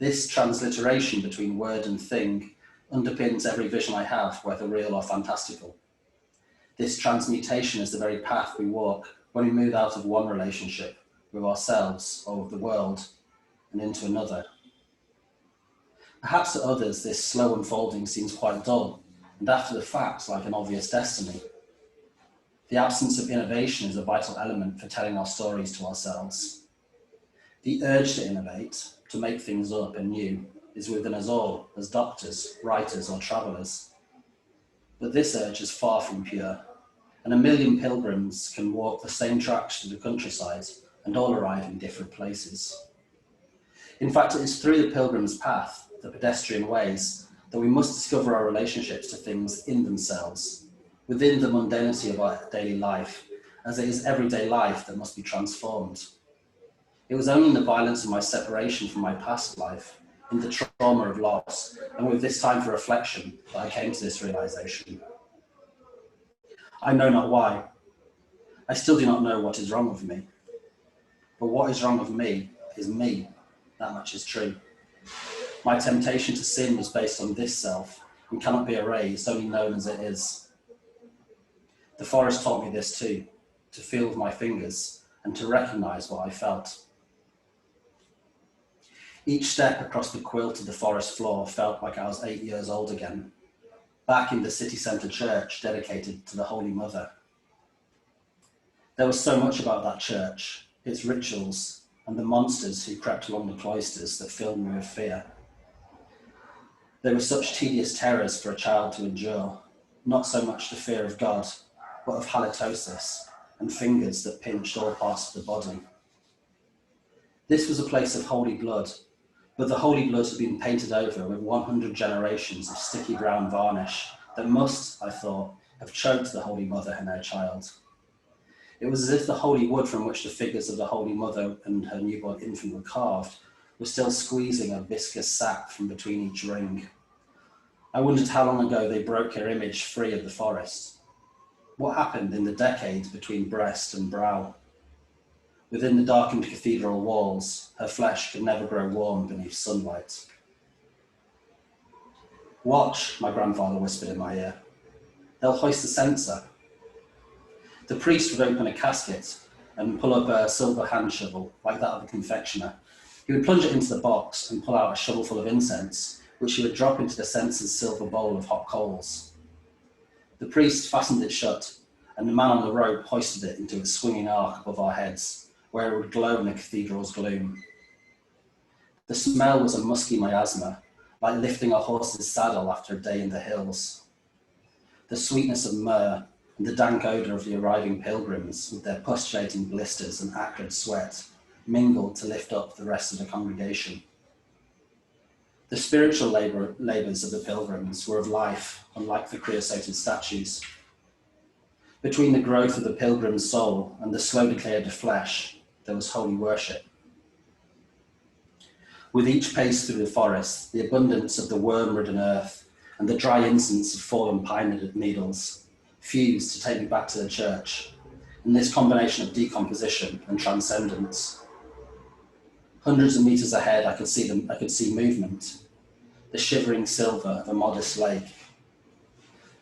This transliteration between word and thing underpins every vision I have, whether real or fantastical. This transmutation is the very path we walk when we move out of one relationship with ourselves or with the world and into another. Perhaps to others, this slow unfolding seems quite dull, and after the fact, like an obvious destiny. The absence of innovation is a vital element for telling our stories to ourselves. The urge to innovate, to make things up and new, is within us all as doctors, writers, or travellers. But this urge is far from pure, and a million pilgrims can walk the same tracks to the countryside and all arrive in different places. In fact, it is through the pilgrim's path, the pedestrian ways, that we must discover our relationships to things in themselves, within the mundanity of our daily life, as it is everyday life that must be transformed. It was only in the violence of my separation from my past life, in the trauma of loss, and with this time for reflection, that I came to this realization. I know not why. I still do not know what is wrong with me. But what is wrong with me is me. That much is true. My temptation to sin was based on this self and cannot be erased, only known as it is. The forest taught me this too, to feel with my fingers and to recognize what I felt. Each step across the quilt of the forest floor felt like I was 8 years old again, back in the city centre church dedicated to the Holy Mother. There was so much about that church, its rituals, and the monsters who crept along the cloisters that filled me with fear. There were such tedious terrors for a child to endure, not so much the fear of God, but of halitosis and fingers that pinched all parts of the body. This was a place of holy blood, but the holy blood had been painted over with 100 generations of sticky brown varnish that must, I thought, have choked the Holy Mother and her child. It was as if the holy wood from which the figures of the Holy Mother and her newborn infant were carved was still squeezing a viscous sap from between each ring. I wondered how long ago they broke her image free of the forest. What happened in the decades between breast and brow? Within the darkened cathedral walls, her flesh could never grow warm beneath sunlight. Watch, my grandfather whispered in my ear. They'll hoist the censer. The priest would open a casket and pull up a silver hand shovel, like that of a confectioner. He would plunge it into the box and pull out a shovelful of incense, which he would drop into the censer's silver bowl of hot coals. The priest fastened it shut, and the man on the rope hoisted it into its swinging arc above our heads, where it would glow in the cathedral's gloom. The smell was a musky miasma, like lifting a horse's saddle after a day in the hills. The sweetness of myrrh and the dank odour of the arriving pilgrims, with their postulating blisters and acrid sweat, mingled to lift up the rest of the congregation. The spiritual labours of the pilgrims were of life, unlike the creosoted statues. Between the growth of the pilgrim's soul and the slow decay of the flesh, there was holy worship. With each pace through the forest, the abundance of the worm-ridden earth and the dry incense of fallen pine needles fused to take me back to the church, in this combination of decomposition and transcendence. Hundreds of meters ahead, I could see movement, the shivering silver of a modest lake.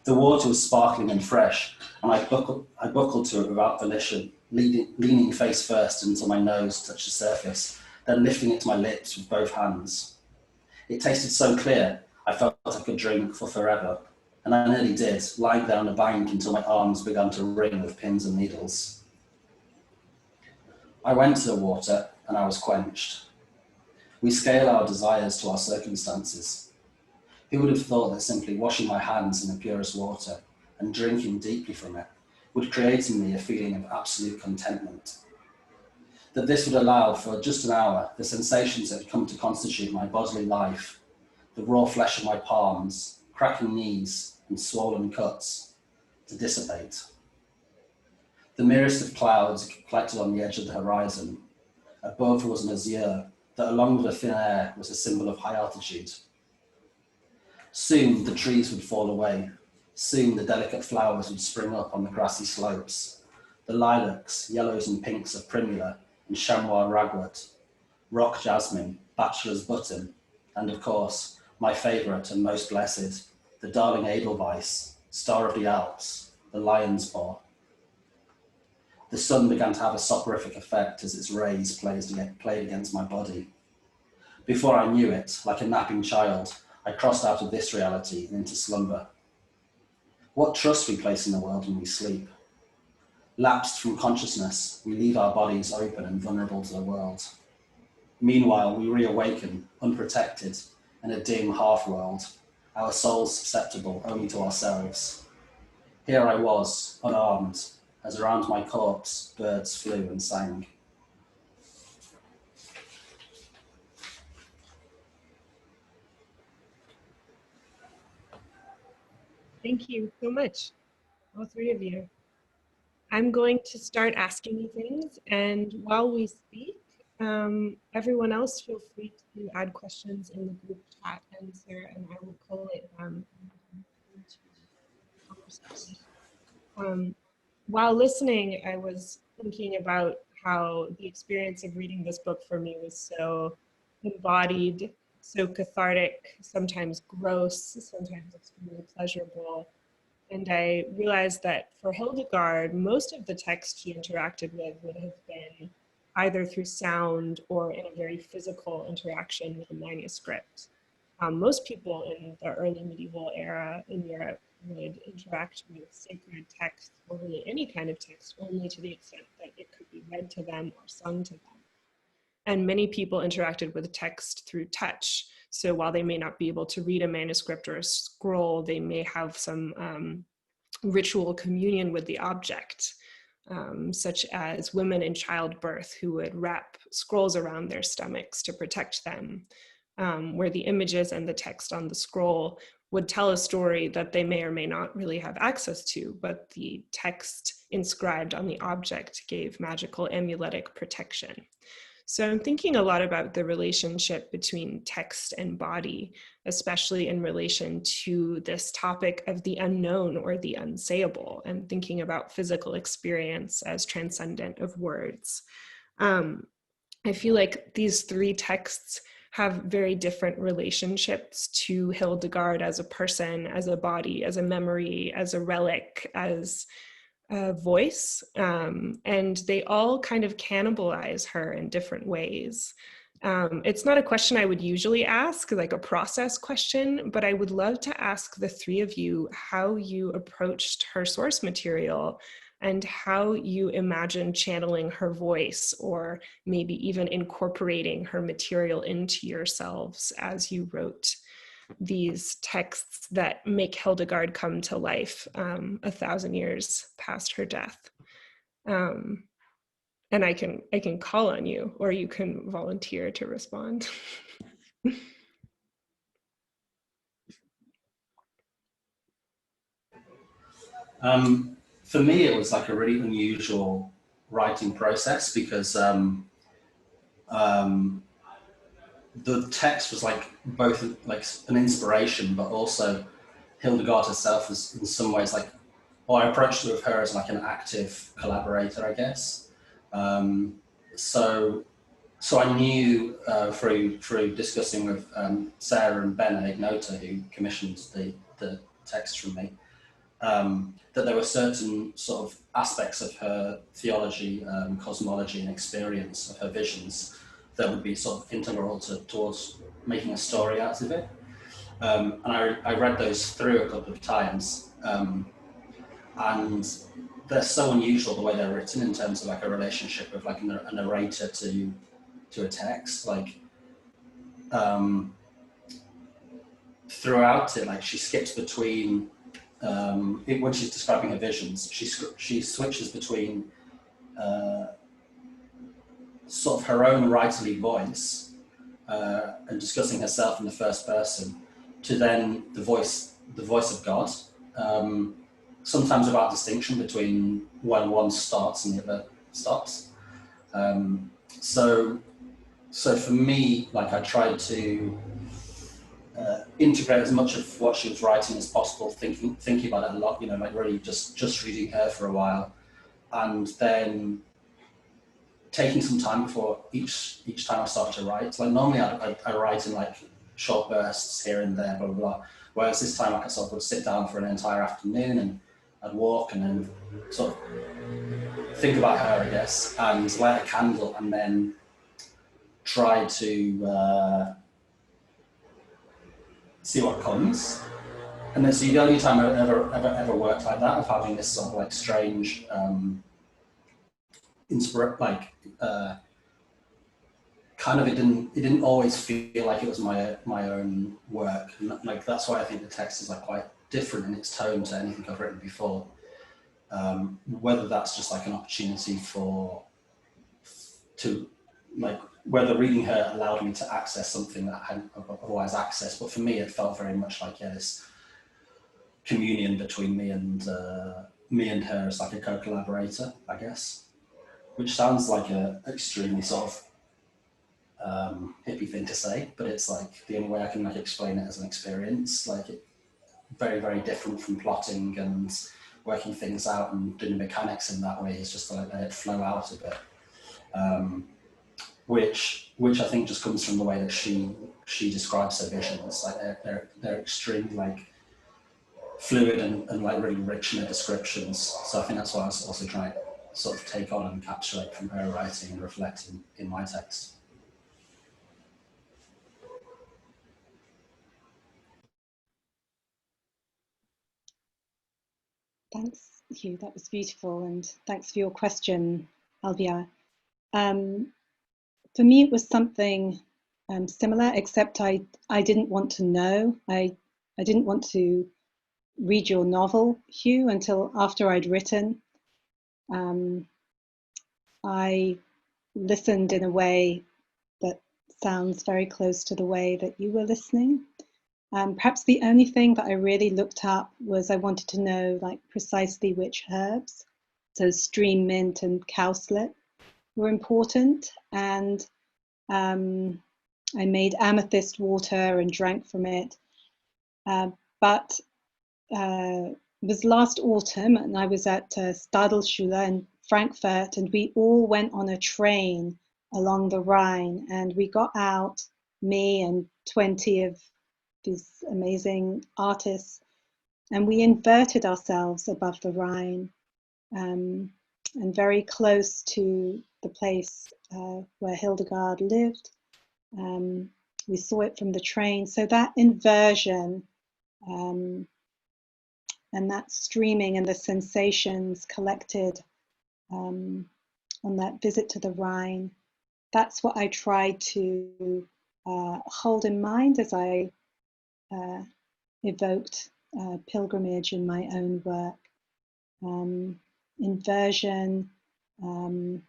The water was sparkling and fresh, and I buckled to it without volition, leaning face first until my nose touched the surface, then lifting it to my lips with both hands. It tasted so clear, I felt I could drink for forever, and I nearly did, lying down a bank until my arms began to ring with pins and needles. I went to the water, and I was quenched. We scale our desires to our circumstances. Who would have thought that simply washing my hands in the purest water and drinking deeply from it would create in me a feeling of absolute contentment? That this would allow for just an hour the sensations that had come to constitute my bodily life, the raw flesh of my palms, cracking knees, and swollen cuts, to dissipate. The merest of clouds collected on the edge of the horizon. Above was an azure that, along with the thin air, was a symbol of high altitude. Soon the trees would fall away. Soon the delicate flowers would spring up on the grassy slopes. The lilacs, yellows and pinks of primula and chamois ragwort, rock jasmine, bachelor's button, and of course, my favourite and most blessed, the darling edelweiss, star of the Alps, the lion's paw. The sun began to have a soporific effect as its rays played against my body. Before I knew it, like a napping child, I crossed out of this reality and into slumber. What trust we place in the world when we sleep. Lapsed from consciousness, we leave our bodies open and vulnerable to the world. Meanwhile, we reawaken, unprotected, in a dim half-world, our souls susceptible only to ourselves. Here I was, unarmed, as around my corpse birds flew and sang. Thank you so much, all three of you. I'm going to start asking you things, and while we speak, everyone else feel free to add questions in the group chat, and Sarah and I will collate them into conversation. While listening, I was thinking about how the experience of reading this book for me was so embodied, so cathartic, sometimes gross, sometimes extremely pleasurable. And I realized that for Hildegard, most of the text she interacted with would have been either through sound or in a very physical interaction with a manuscript. Most people in the early medieval era in Europe would interact with sacred text, or really any kind of text, only to the extent that it could be read to them or sung to them. And many people interacted with text through touch. So while they may not be able to read a manuscript or a scroll, they may have some ritual communion with the object, such as women in childbirth who would wrap scrolls around their stomachs to protect them, where the images and the text on the scroll would tell a story that they may or may not really have access to, but the text inscribed on the object gave magical amuletic protection. So I'm thinking a lot about the relationship between text and body, especially in relation to this topic of the unknown or the unsayable, and thinking about physical experience as transcendent of words. I feel like these three texts have very different relationships to Hildegard as a person, as a body, as a memory, as a relic, as a voice, and they all kind of cannibalize her in different ways. It's not a question I would usually ask, like a process question, but I would love to ask the three of you how you approached her source material and how you imagine channeling her voice, or maybe even incorporating her material into yourselves as you wrote these texts that make Hildegard come to life 1,000 years past her death. And I can call on you, or you can volunteer to respond. For me, it was like a really unusual writing process because the text was like both like an inspiration, but also Hildegard herself is in some ways like, well, I approached with her as like an active collaborator, I guess. So I knew through discussing with Sarah and Ben at Ignota, who commissioned the text from me, that there were certain sort of aspects of her theology, cosmology, and experience of her visions that would be sort of integral towards making a story out of it. And I read those through a couple of times, and they're so unusual the way they're written in terms of like a relationship of like a narrator to a text. Like throughout it, like she skips between when she's describing her visions, she switches between sort of her own writerly voice and discussing herself in the first person, to then the voice of God. Sometimes without distinction between when one starts and the other stops. So for me, like I tried to integrate as much of what she was writing as possible, thinking about it a lot, like really just reading her for a while, and then taking some time before each time I started to write. Like normally I write in like short bursts here and there, blah, blah, blah. Whereas this time I sort of would sit down for an entire afternoon and I'd walk and then sort of think about her, I guess, and light a candle and then try to see what comes. And it's the only time I've ever worked like that, of having this sort of like strange kind of it didn't always feel like it was my own work, and like that's why I think the text is like quite different in its tone to anything I've written before. Whether that's just like an opportunity whether reading her allowed me to access something that I hadn't otherwise accessed, but for me it felt very much like this communion between me and her as like a co-collaborator, I guess, which sounds like a extremely sort of hippie thing to say, but it's like the only way I can like explain it as an experience. Like it very, very different from plotting and working things out and doing mechanics in that way. It's just to like let it flow out a bit, which I think just comes from the way that she describes her visions. Like they're extremely like fluid and like really rich in their descriptions. So I think that's what I was also trying to sort of take on and encapsulate from her writing and reflect in my text. Thanks, Hugh. That was beautiful, and thanks for your question, Elvia. For me, it was something similar, except I didn't want to know. I didn't want to read your novel, Hugh, until after I'd written. I listened in a way that sounds very close to the way that you were listening. Perhaps the only thing that I really looked up was I wanted to know like precisely which herbs, so stream mint and cowslip, were important, and I made amethyst water and drank from it. But it was last autumn, and I was at Stadelschule in Frankfurt, and we all went on a train along the Rhine, and we got out, me and 20 of these amazing artists, and we inverted ourselves above the Rhine, and very close to the place where Hildegard lived. We saw it from the train. So that inversion and that streaming and the sensations collected on that visit to the Rhine, that's what I tried to hold in mind as I evoked pilgrimage in my own work. Inversion and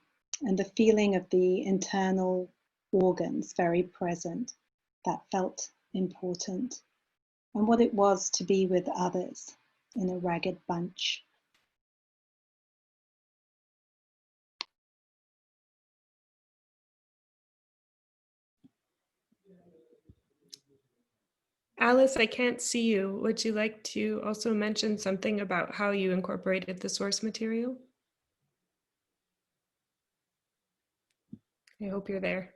the feeling of the internal organs very present, that felt important, and what it was to be with others in a ragged bunch. Alice, I can't see you. Would you like to also mention something about how you incorporated the source material? I hope you're there.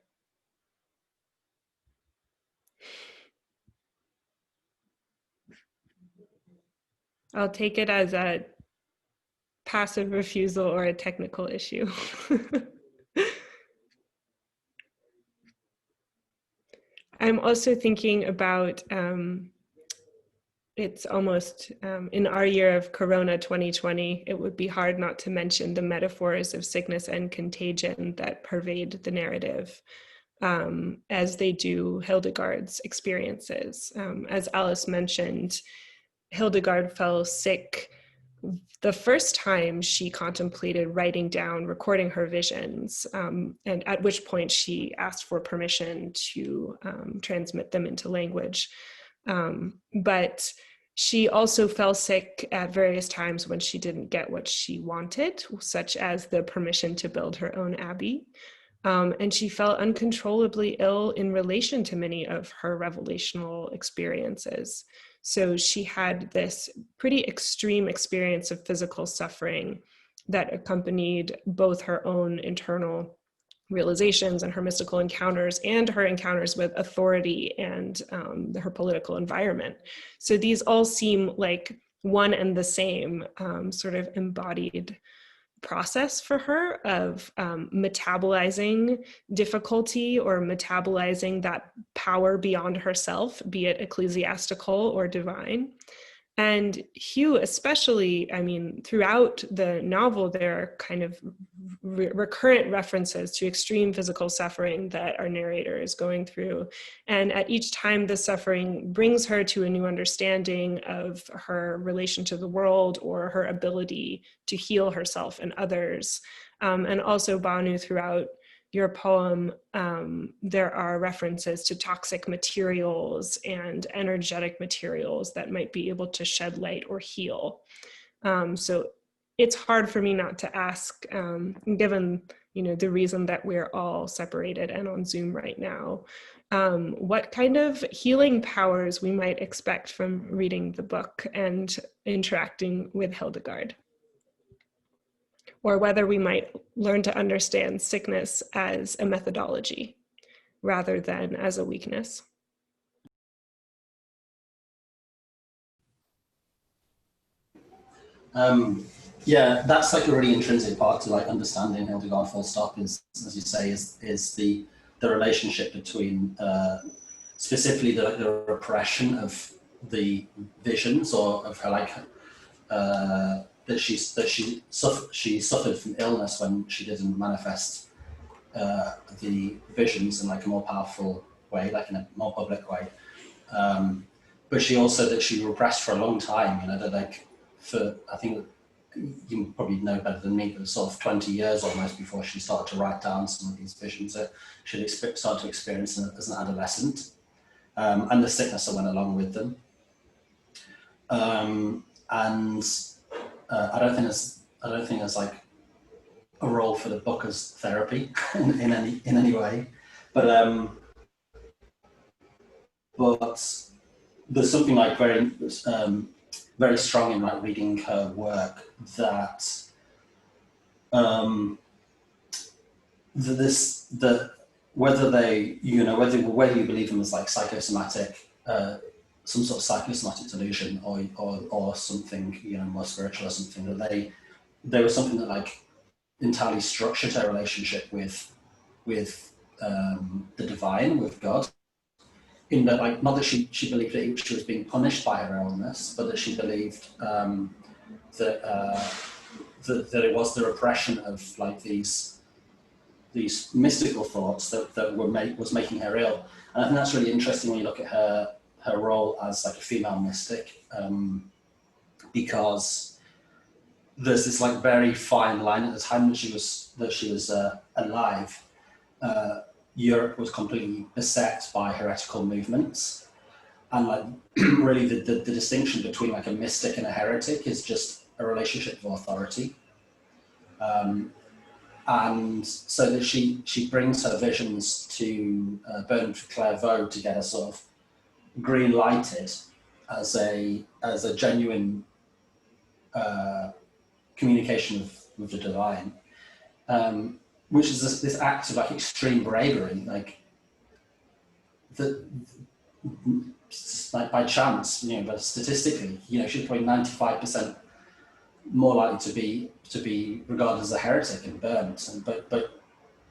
I'll take it as a passive refusal or a technical issue. I'm also thinking about it's almost in our year of Corona 2020, it would be hard not to mention the metaphors of sickness and contagion that pervade the narrative, as they do Hildegard's experiences. As Alice mentioned, Hildegard fell sick the first time she contemplated writing down, recording her visions, and at which point she asked for permission to transmit them into language. But she also fell sick at various times when she didn't get what she wanted, such as the permission to build her own abbey. And she felt uncontrollably ill in relation to many of her revelational experiences. So she had this pretty extreme experience of physical suffering that accompanied both her own internal realizations and her mystical encounters and her encounters with authority and her political environment. So these all seem like one and the same sort of embodied process for her of metabolizing difficulty or metabolizing that power beyond herself, be it ecclesiastical or divine. And Huw especially, I mean, throughout the novel, there are kind of recurrent references to extreme physical suffering that our narrator is going through. And at each time, the suffering brings her to a new understanding of her relation to the world or her ability to heal herself and others. And also, Bhanu, throughout your poem, there are references to toxic materials and energetic materials that might be able to shed light or heal. So it's hard for me not to ask, given the reason that we're all separated and on Zoom right now, what kind of healing powers we might expect from reading the book and interacting with Hildegard, or whether we might learn to understand sickness as a methodology rather than as a weakness. Yeah, that's like a really intrinsic part to like understanding Hildegard full stop is, as you say, is the relationship between specifically the repression of the visions or of her like that she suffered from illness when she didn't manifest the visions in like a more powerful way, like in a more public way. But she repressed for a long time, that like for, I think you probably know better than me, but sort of 20 years almost before she started to write down some of these visions that she'd started to experience as an adolescent, and the sickness that went along with them. And I don't think there's like a role for the book as therapy in any way, but there's something like very strong in like reading her work that whether you believe them as like psychosomatic, some sort of psychosomatic delusion or something more spiritual or something, that they were something that like entirely structured her relationship with the divine, with God. In that, like, not that she believed that she was being punished by her illness, but that she believed that it was the repression of like these mystical thoughts that was making her ill. And I think that's really interesting when you look at her role as like a female mystic, because there's this like very fine line. At the time that she was alive, Europe was completely beset by heretical movements, and like really the distinction between like a mystic and a heretic is just a relationship of authority, and so that she brings her visions to Bernard Clairvaux to get a sort of green lighted as a genuine communication with the divine, which is this act of like extreme bravery, like like by chance, but statistically, she's probably 95% more likely to be regarded as a heretic and burnt. But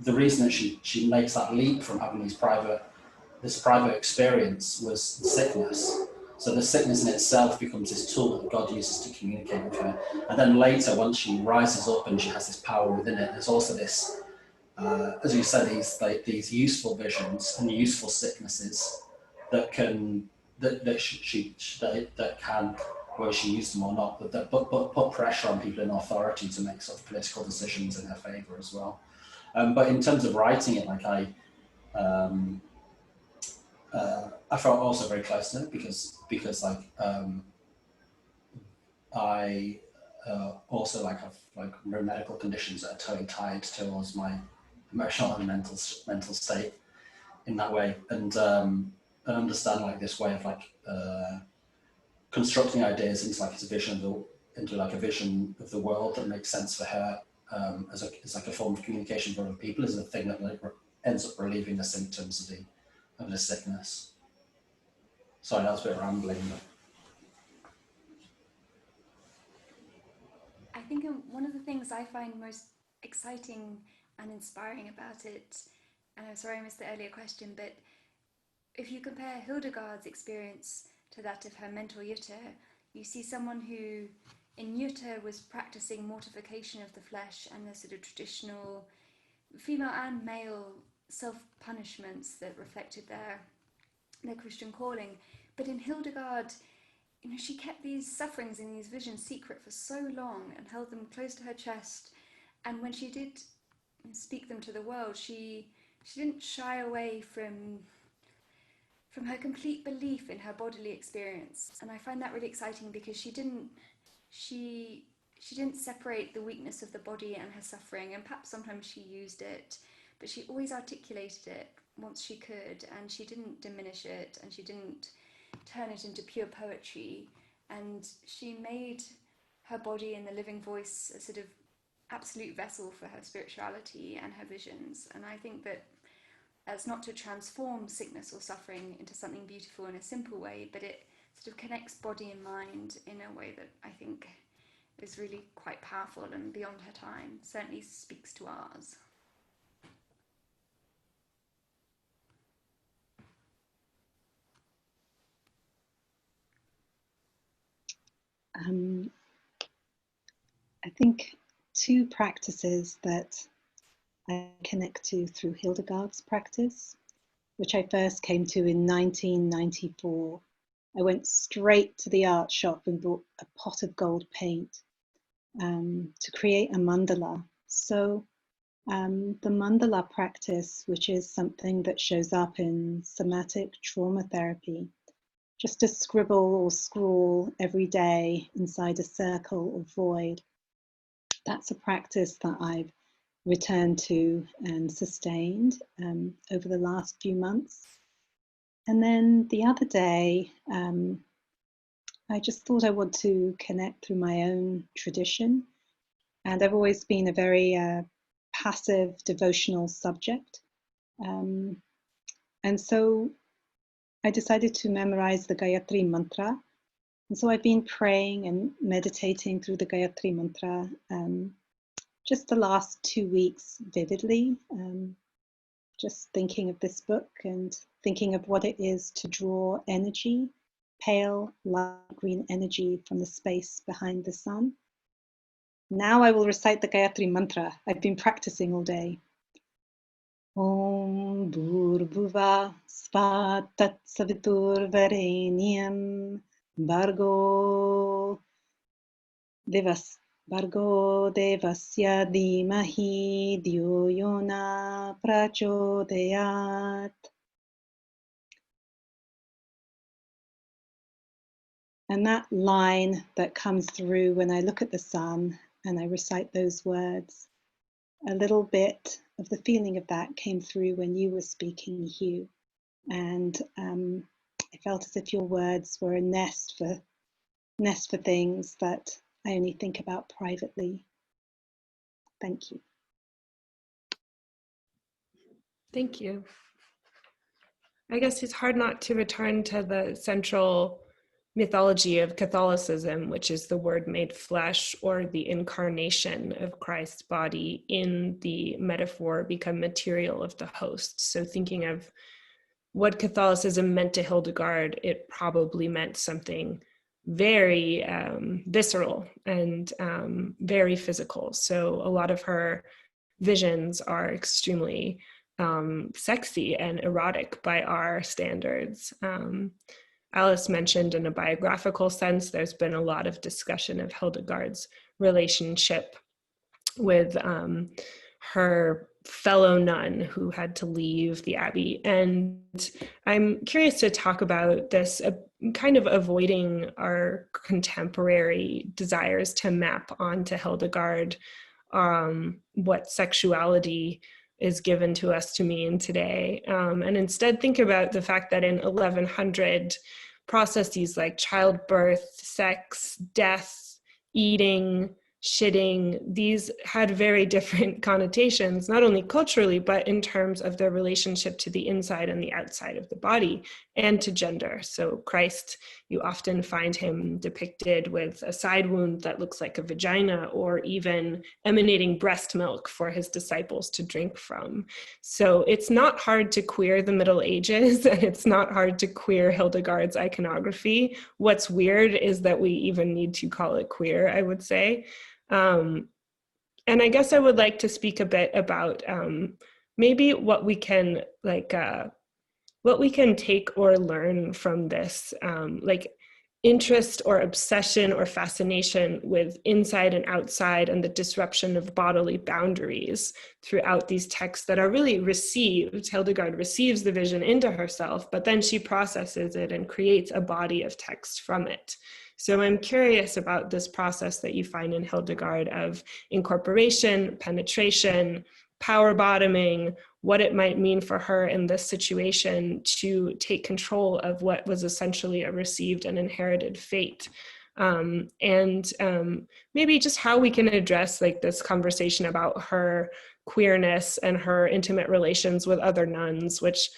the reason that she makes that leap from having this private experience was sickness. So the sickness in itself becomes this tool that God uses to communicate with her. And then later, once she rises up and she has this power within it, there's also this, as you said, these useful visions and useful sicknesses that can, that can, whether she used them or not, but put pressure on people in authority to make sort of political decisions in her favor as well. But in terms of writing it, like I felt also very close to it because like I also like have like medical conditions that are totally tied towards my emotional and mental state in that way, and understand like this way of like constructing ideas into like a vision of the world that makes sense for her, as like a form of communication for other people, is a thing that like ends up relieving the symptoms of the sickness. Sorry, that was a bit rambling. But... I think one of the things I find most exciting and inspiring about it, and I'm sorry I missed the earlier question, but if you compare Hildegard's experience to that of her mentor Jutta, you see someone who in Jutta was practicing mortification of the flesh and the sort of traditional female and male self-punishments that reflected their Christian calling. But in Hildegard, she kept these sufferings and these visions secret for so long and held them close to her chest. And when she did speak them to the world, she didn't shy away from her complete belief in her bodily experience. And I find that really exciting because she didn't separate the weakness of the body and her suffering, and perhaps sometimes she used it, but she always articulated it once she could, and she didn't diminish it, and she didn't turn it into pure poetry, and she made her body and the living voice a sort of absolute vessel for her spirituality and her visions. And I think that that's not to transform sickness or suffering into something beautiful in a simple way, but it sort of connects body and mind in a way that I think is really quite powerful and beyond her time, certainly speaks to ours. I think two practices that I connect to through Hildegard's practice, which I first came to in 1994. I went straight to the art shop and bought a pot of gold paint to create a mandala. So the mandala practice, which is something that shows up in somatic trauma therapy, just to scribble or scrawl every day inside a circle or void. That's a practice that I've returned to and sustained over the last few months. And then the other day, I just thought I want to connect through my own tradition. And I've always been a very passive devotional subject. And so I decided to memorize the Gayatri Mantra. And so I've been praying and meditating through the Gayatri Mantra just the last 2 weeks vividly, just thinking of this book and thinking of what it is to draw energy, pale light green energy from the space behind the sun. Now I will recite the Gayatri Mantra. I've been practicing all day. Om Bhurbuva Svat Tat Savitur Varenyam Bhargo Devasya Dhimahi Dhyo Yona Prachodayat. And that line that comes through when I look at the sun and I recite those words, a little bit of the feeling of that came through when you were speaking, Huw. And I felt as if your words were a nest for things that I only think about privately. Thank you. Thank you. I guess it's hard not to return to the central mythology of Catholicism, which is the Word made flesh, or the incarnation of Christ's body in the metaphor become material of the host. So thinking of what Catholicism meant to Hildegard, it probably meant something very visceral and very physical. So a lot of her visions are extremely sexy and erotic by our standards. Alice mentioned in a biographical sense, there's been a lot of discussion of Hildegard's relationship with her fellow nun who had to leave the abbey. And I'm curious to talk about this, kind of avoiding our contemporary desires to map onto Hildegard what sexuality is given to us to mean today, and instead think about the fact that in 1100, processes like childbirth, sex, death, eating, shitting, these had very different connotations, not only culturally, but in terms of their relationship to the inside and the outside of the body and to gender. So Christ, you often find him depicted with a side wound that looks like a vagina, or even emanating breast milk for his disciples to drink from. So it's not hard to queer the Middle Ages, and it's not hard to queer Hildegard's iconography. What's weird is that we even need to call it queer, I would say. And I guess I would like to speak a bit about maybe what we can take or learn from this, interest or obsession or fascination with inside and outside and the disruption of bodily boundaries throughout these texts that are really received. Hildegard receives the vision into herself, but then she processes it and creates a body of text from it. So I'm curious about this process that you find in Hildegard of incorporation, penetration, power bottoming, what it might mean for her in this situation to take control of what was essentially a received and inherited fate. And maybe just how we can address this conversation about her queerness and her intimate relations with other nuns, which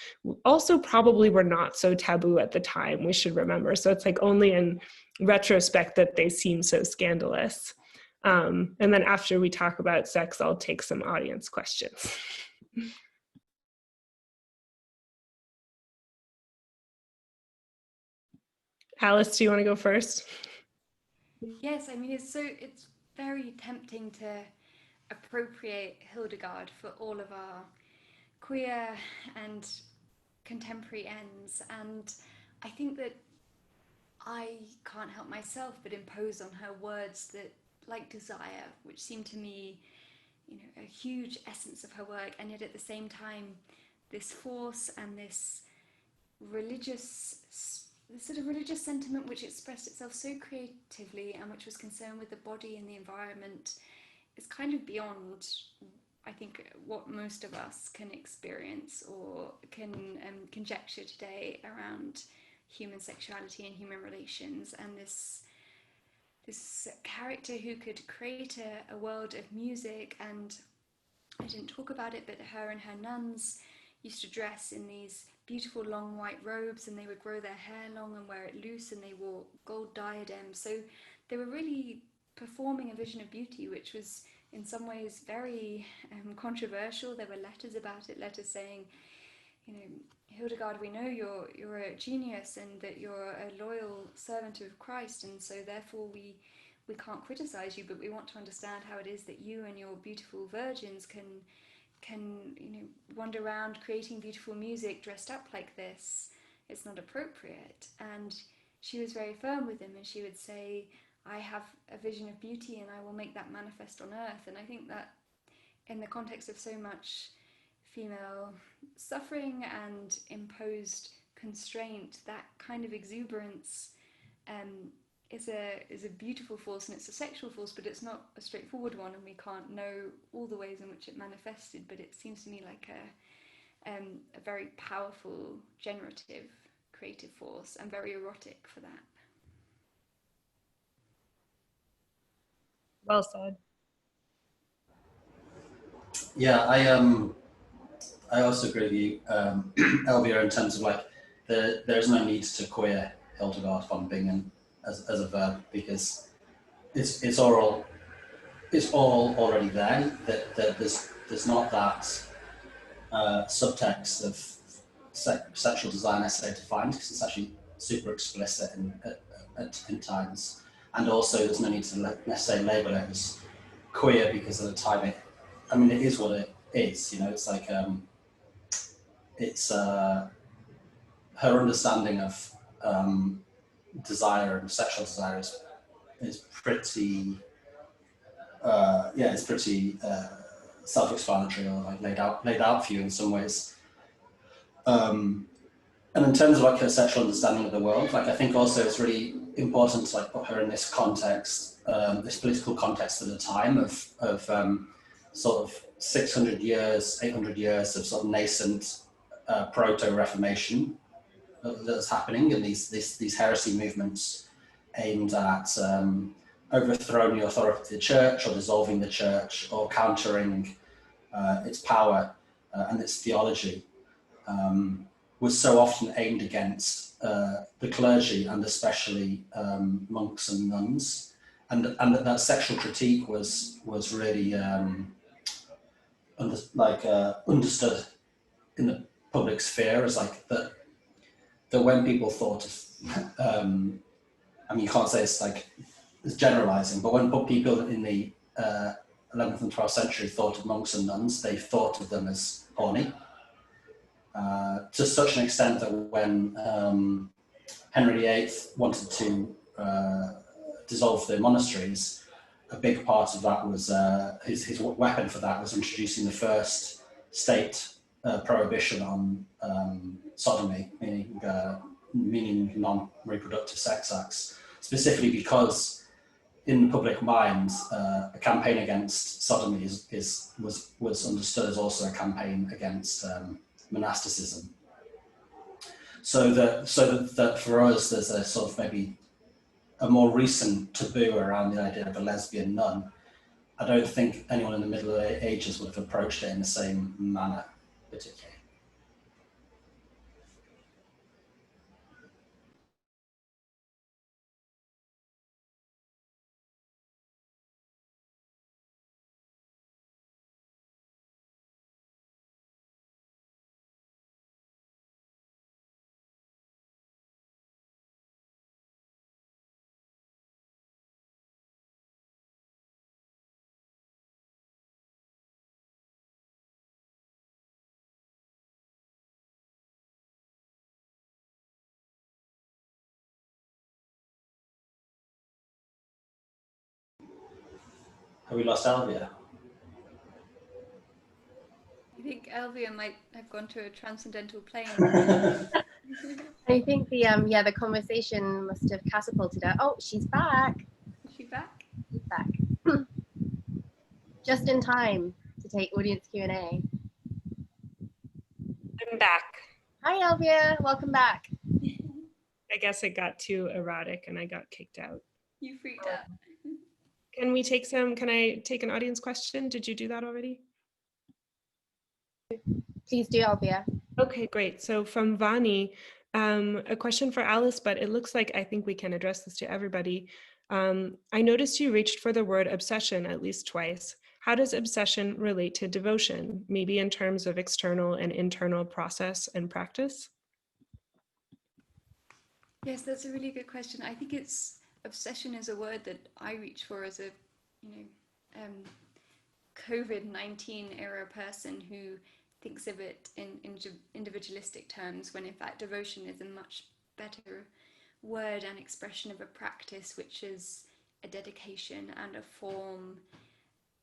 also probably were not so taboo at the time, we should remember. So it's only in retrospect that they seem so scandalous. And then after we talk about sex, I'll take some audience questions. Alice, do you want to go first? Yes, I mean, it's very tempting to appropriate Hildegard for all of our queer and contemporary ends, and I think that I can't help myself but impose on her words that, like desire, which seem to me, a huge essence of her work, and yet at the same time, this force and this sort of religious sentiment which expressed itself so creatively and which was concerned with the body and the environment is kind of beyond, I think, what most of us can experience or can conjecture today around human sexuality and human relations. And this character who could create a world of music, and I didn't talk about it, but her and her nuns used to dress in these beautiful long white robes, and they would grow their hair long and wear it loose, and they wore gold diadems. So they were really performing a vision of beauty, which was in some ways very controversial. There were letters about it, letters saying, Hildegard, we know you're a genius and that you're a loyal servant of Christ, and so therefore we can't criticize you, but we want to understand how it is that you and your beautiful virgins can wander around creating beautiful music dressed up like this. It's not appropriate. And she was very firm with him, and she would say, I have a vision of beauty and I will make that manifest on earth. And I think that in the context of so much female suffering and imposed constraint, that kind of exuberance is a beautiful force, and it's a sexual force, but it's not a straightforward one, and we can't know all the ways in which it manifested, but it seems to me like a very powerful generative creative force and very erotic for that. Well said. Yeah, I also agree with you, Elvia, in terms of like there's no need to queer Hildegard von Bingen as a verb, because it's all already there. That there's not that subtext of sexual design essay to find, because it's actually super explicit in times, and also there's no need to necessarily label it as queer, because at the time it is what it is. You know, it's like it's her understanding of desire and sexual desire is pretty it's pretty self-explanatory, or like laid out for you in some ways. And in terms of like her sexual understanding of the world, like I think also it's really important to like put her in this context, this political context at a time of sort of 600 years, 800 years of sort of nascent proto-Reformation that's happening, and these heresy movements aimed at overthrowing the authority of the church, or dissolving the church, or countering its power and its theology, was so often aimed against the clergy, and especially monks and nuns, and that sexual critique was really understood in the public sphere as like that when people thought of you can't say it's like it's generalizing, but when people in the 11th and 12th century thought of monks and nuns, they thought of them as horny, to such an extent that when Henry VIII wanted to dissolve the monasteries, a big part of that was his weapon for that was introducing the first state prohibition on sodomy, meaning non-reproductive sex acts, specifically because in the public mind, a campaign against sodomy was understood as also a campaign against monasticism. So that for us, there's a sort of maybe a more recent taboo around the idea of a lesbian nun. I don't think anyone in the Middle Ages would have approached it in the same manner, particularly. Have we lost Elvia? I think Elvia might have gone to a transcendental plane. I think the conversation must have catapulted her. Oh, she's back. Is she back? She's back. Just in time to take audience Q&A. I'm back. Hi, Elvia. Welcome back. I guess it got too erotic and I got kicked out. You freaked out. Can I take an audience question? Did you do that already? Please do, Elvia. Okay, great. So from Vani, a question for Alice, but it looks like I think we can address this to everybody. I noticed you reached for the word obsession at least twice. How does obsession relate to devotion, maybe in terms of external and internal process and practice? Yes, that's a really good question. I think obsession is a word that I reach for as a, COVID-19 era person who thinks of it in individualistic terms, when in fact devotion is a much better word and expression of a practice, which is a dedication and a form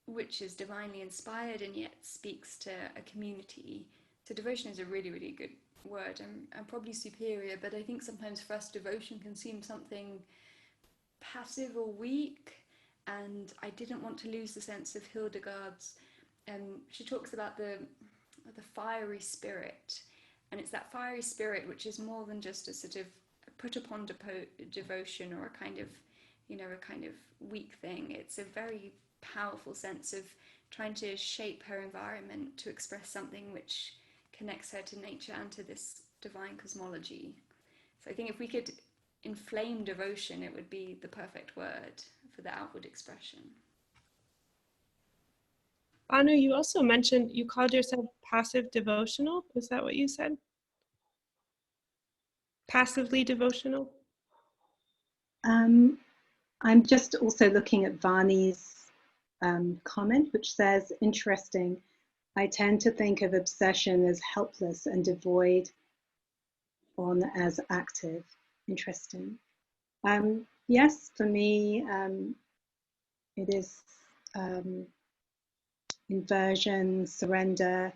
which is divinely inspired and yet speaks to a community. So devotion is a really, really good word and probably superior, but I think sometimes for us devotion can seem something passive or weak, and I didn't want to lose the sense of Hildegard's. She talks about the fiery spirit And it's that fiery spirit which is more than just a sort of put upon devotion or a kind of, you know, a kind of weak thing. It's a very powerful sense of trying to shape her environment to express something which connects her to nature and to this divine cosmology. So I think if we could inflame devotion, it would be the perfect word for the outward expression. Bhanu, you also mentioned you called yourself passive devotional. Is that what you said? Passively devotional? I'm just also looking at Vani's comment, which says, interesting, I tend to think of obsession as helpless and devoid on as active. Interesting. Yes, for me, it is inversion, surrender.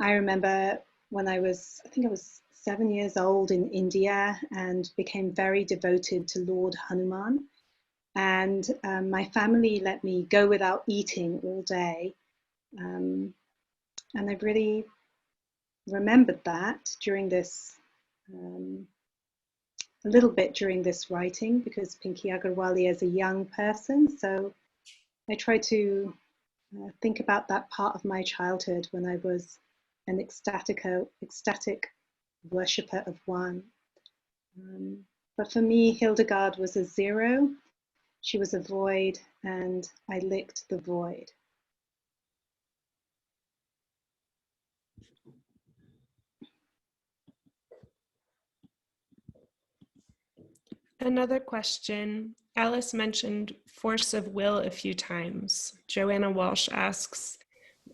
I remember when I think I was 7 years old in India and became very devoted to Lord Hanuman. And my family let me go without eating all day. And I really remembered that during this, a little bit during this writing, because Pinky Agarwalia is a young person. So I try to think about that part of my childhood when I was an ecstatic worshipper of one. But for me, Hildegard was a zero. She was a void, and I licked the void. Another question. Alice mentioned force of will a few times. Joanna Walsh asks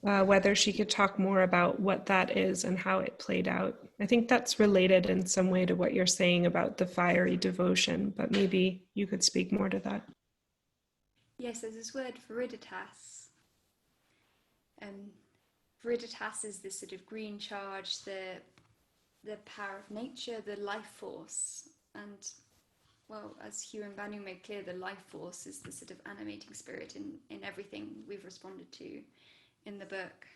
whether she could talk more about what that is and how it played out. I think that's related in some way to what you're saying about the fiery devotion, but maybe you could speak more to that. Yes, there's this word viriditas. Viriditas is this sort of green charge, the power of nature, the life force. And well, as Huw and Bhanu made clear, the life force is the sort of animating spirit in everything we've responded to in the book.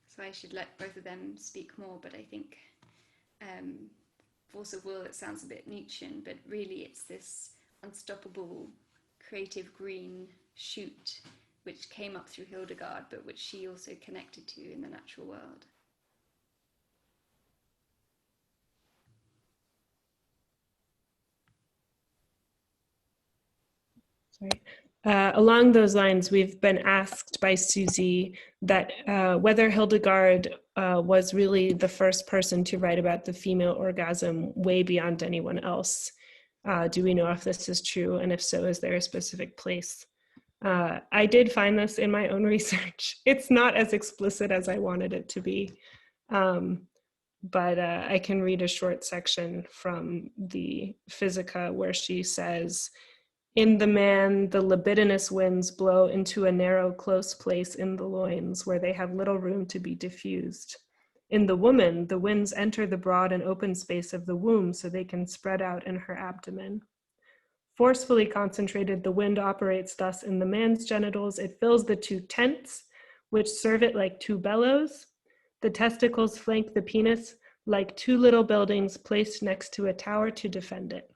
So I should let both of them speak more, but I think force of will, it sounds a bit Nietzschean, but really it's this unstoppable creative green shoot which came up through Hildegard, but which she also connected to in the natural world. Sorry. Along those lines, we've been asked by Susie that whether Hildegard was really the first person to write about the female orgasm way beyond anyone else. Do we know if this is true? And if so, is there a specific place? I did find this in my own research. It's not as explicit as I wanted it to be. But I can read a short section from the Physica where she says, in the man, the libidinous winds blow into a narrow, close place in the loins where they have little room to be diffused. In the woman, the winds enter the broad and open space of the womb so they can spread out in her abdomen. Forcefully concentrated, the wind operates thus in the man's genitals. It fills the two tents, which serve it like two bellows. The testicles flank the penis like two little buildings placed next to a tower to defend it.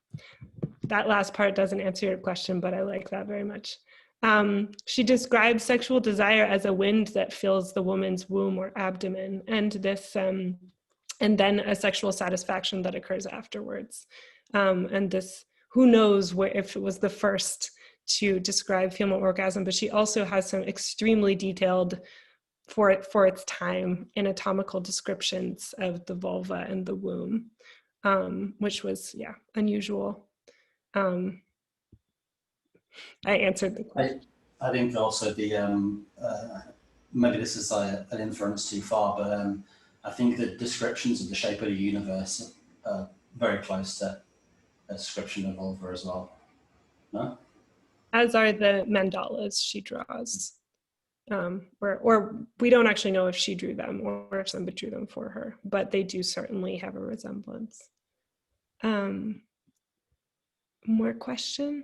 That last part doesn't answer your question, but I like that very much. She describes sexual desire as a wind that fills the woman's womb or abdomen, and this, and then a sexual satisfaction that occurs afterwards. And this, who knows if it was the first to describe female orgasm, but she also has some extremely detailed, for its time, anatomical descriptions of the vulva and the womb, which was, yeah, unusual. I answered the question. I think also the, maybe this is an inference too far, but I think the descriptions of the shape of the universe are very close to a description of vulva as well. No? As are the mandalas she draws. Or we don't actually know if she drew them or if somebody drew them for her, but they do certainly have a resemblance. More question?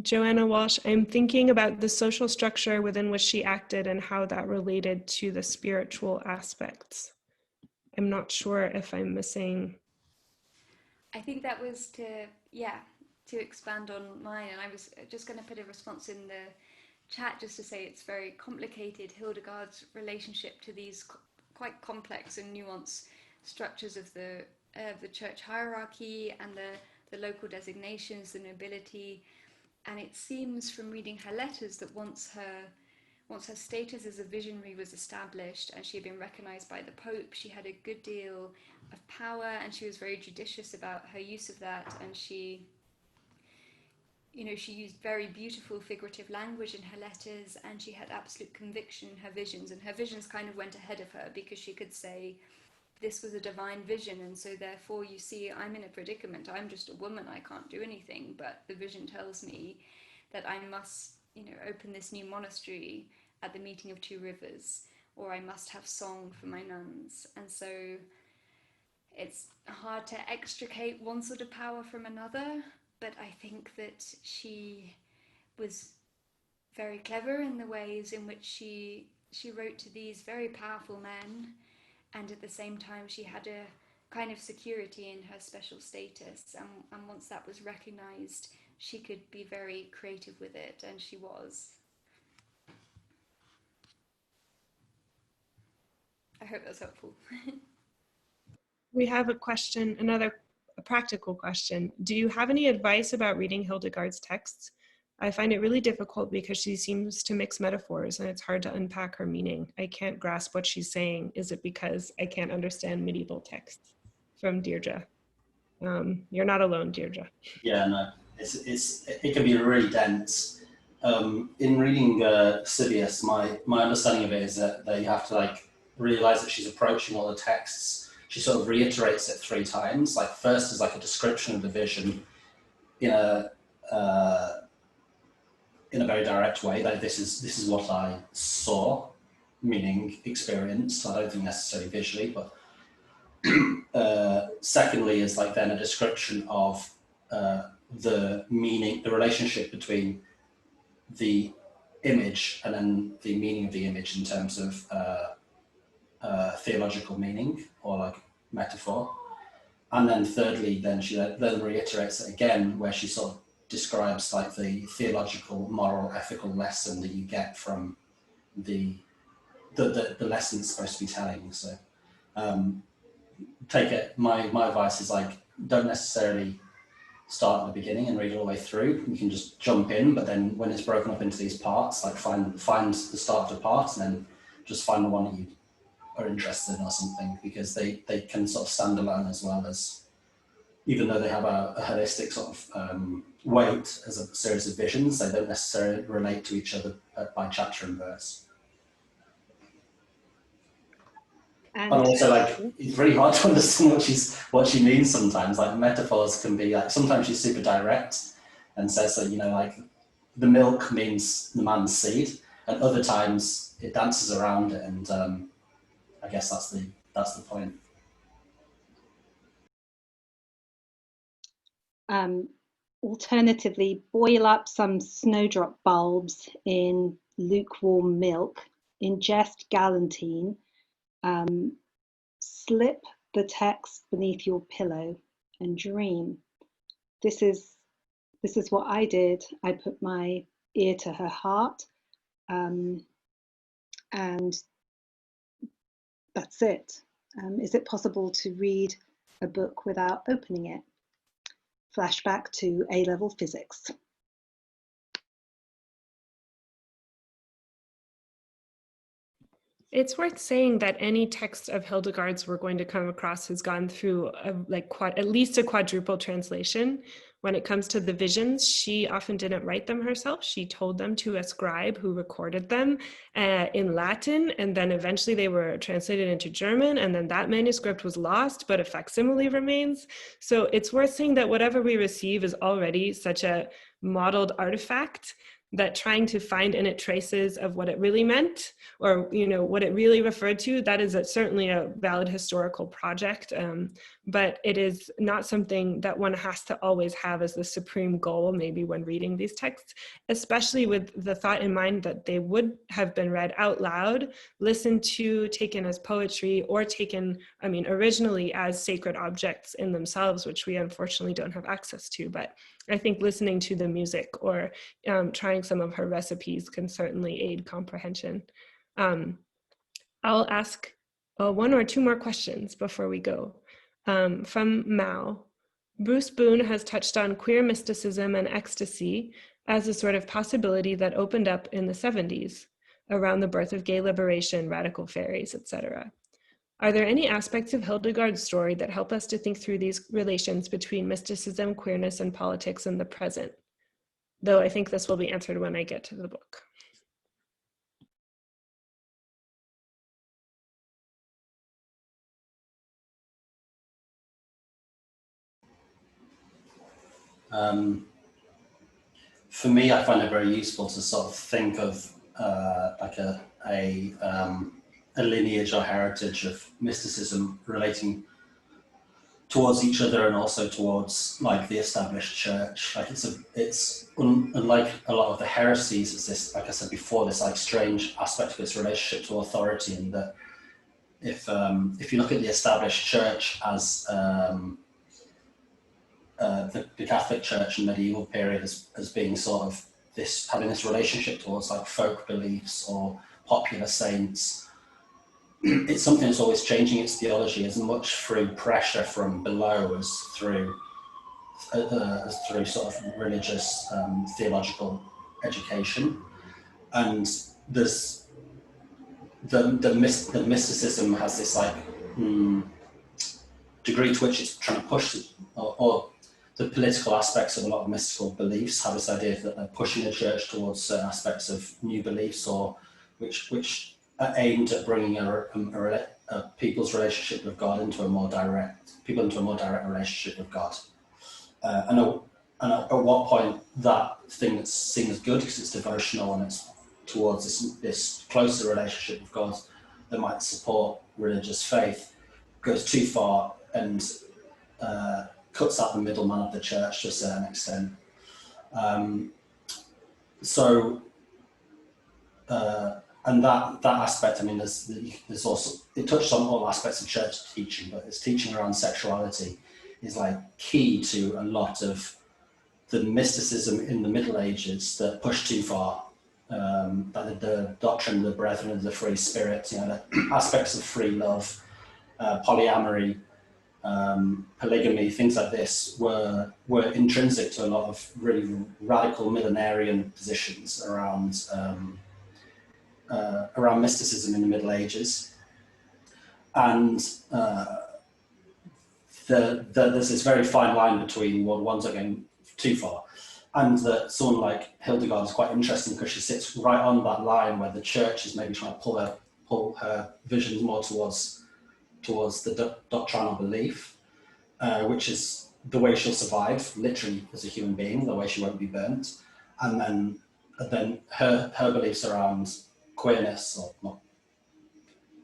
Joanna Walsh, I'm thinking about the social structure within which she acted and how that related to the spiritual aspects. I'm not sure if I'm missing. I think that was to expand on mine, and I was just going to put a response in the chat just to say it's very complicated, Hildegard's relationship to these quite complex and nuanced structures of the church hierarchy and the local designations, the nobility. And it seems from reading her letters that once her status as a visionary was established and she had been recognized by the Pope, she had a good deal of power, and she was very judicious about her use of that. And she used very beautiful figurative language in her letters, and she had absolute conviction in her visions, and her visions kind of went ahead of her because she could say, this was a divine vision, and so therefore, you see, I'm in a predicament. I'm just a woman. I can't do anything, but the vision tells me that I must, open this new monastery at the meeting of two rivers, or I must have song for my nuns. And so it's hard to extricate one sort of power from another, but I think that she was very clever in the ways in which she wrote to these very powerful men, and at the same time she had a kind of security in her special status, and once that was recognized, she could be very creative with it, and she was. I hope that's helpful. We have a question, a practical question. Do you have any advice about reading Hildegard's texts? I find it really difficult because she seems to mix metaphors and it's hard to unpack her meaning. I can't grasp what she's saying. Is it because I can't understand medieval texts? From Deirdre. You're not alone, Deirdre. Yeah, no, it can be really dense. In reading Sibius, my understanding of it is that you have to realize that she's approaching all the texts. She sort of reiterates it 3 times. First is a description of the vision in a very direct way. This is what I saw, meaning experienced. I don't think necessarily visually, but secondly is then a description of the meaning, the relationship between the image and then the meaning of the image in terms of theological meaning or metaphor. And then thirdly, then she then reiterates it again, where she sort of describes the theological, moral, ethical lesson that you get from the lesson it's supposed to be telling. So take it. My advice is don't necessarily start at the beginning and read it all the way through. You can just jump in, but then when it's broken up into these parts, find the start of the part and then just find the one that you are interested in or something, because they can sort of stand alone as well as, even though they have a holistic sort of weight as a series of visions, they don't necessarily relate to each other by chapter and verse. And also, it's really hard to understand what she means sometimes. Metaphors can be sometimes she's super direct and says that the milk means the man's seed, and other times it dances around it, and I guess that's the point. Alternatively, boil up some snowdrop bulbs in lukewarm milk, ingest galantine, slip the text beneath your pillow and dream. This is what I did. I put my ear to her heart, and that's it. Is it possible to read a book without opening it? Flashback to A-level physics. It's worth saying that any text of Hildegard's we're going to come across has gone through at least a quadruple translation. When it comes to the visions, she often didn't write them herself. She told them to a scribe who recorded them in Latin, and then eventually they were translated into German, and then that manuscript was lost, but a facsimile remains. So it's worth saying that whatever we receive is already such a modeled artifact that trying to find in it traces of what it really meant, or what it really referred to, that is certainly a valid historical project, but it is not something that one has to always have as the supreme goal, maybe when reading these texts, especially with the thought in mind that they would have been read out loud, listened to, taken as poetry, or taken, originally as sacred objects in themselves, which we unfortunately don't have access to. But I think listening to the music or trying some of her recipes can certainly aid comprehension. I'll ask one or two more questions before we go. From Mao, Bruce Boone has touched on queer mysticism and ecstasy as a sort of possibility that opened up in the 70s around the birth of gay liberation, radical fairies, etc. Are there any aspects of Hildegard's story that help us to think through these relations between mysticism, queerness, and politics in the present? Though I think this will be answered when I get to the book. For me, I find it very useful to sort of think of like a lineage or heritage of mysticism relating towards each other and also towards like the established church. Like it's unlike a lot of the heresies, it's this, like I said before, this like strange aspect of its relationship to authority, and that if you look at the established church as the Catholic Church in medieval period as being sort of this, having this relationship towards like folk beliefs or popular saints, it's something that's always changing its theology as much through pressure from below as through sort of religious theological education. And there's the mysticism has this like degree to which it's trying to push or the political aspects of a lot of mystical beliefs have this idea that they're pushing the church towards certain aspects of new beliefs, or which are aimed at bringing a people's relationship with God into a more direct relationship with God. And at what point that thing that's seen as good because it's devotional and it's towards this closer relationship with God that might support religious faith goes too far and cuts out the middleman of the church to a certain extent. And that aspect, I mean, there's also, it touches on all aspects of church teaching, but its teaching around sexuality is like key to a lot of the mysticism in the Middle Ages that pushed too far. Like the doctrine of the brethren of the free spirit, the aspects of free love, polyamory, polygamy, things like this were intrinsic to a lot of really radical millenarian positions around mysticism in the Middle Ages. And there's this very fine line between what ones are going too far, and that someone like Hildegard is quite interesting because she sits right on that line where the church is maybe trying to pull her visions more towards the doctrinal belief, which is the way she'll survive, literally as a human being, the way she won't be burnt, and then her beliefs around queerness, or not,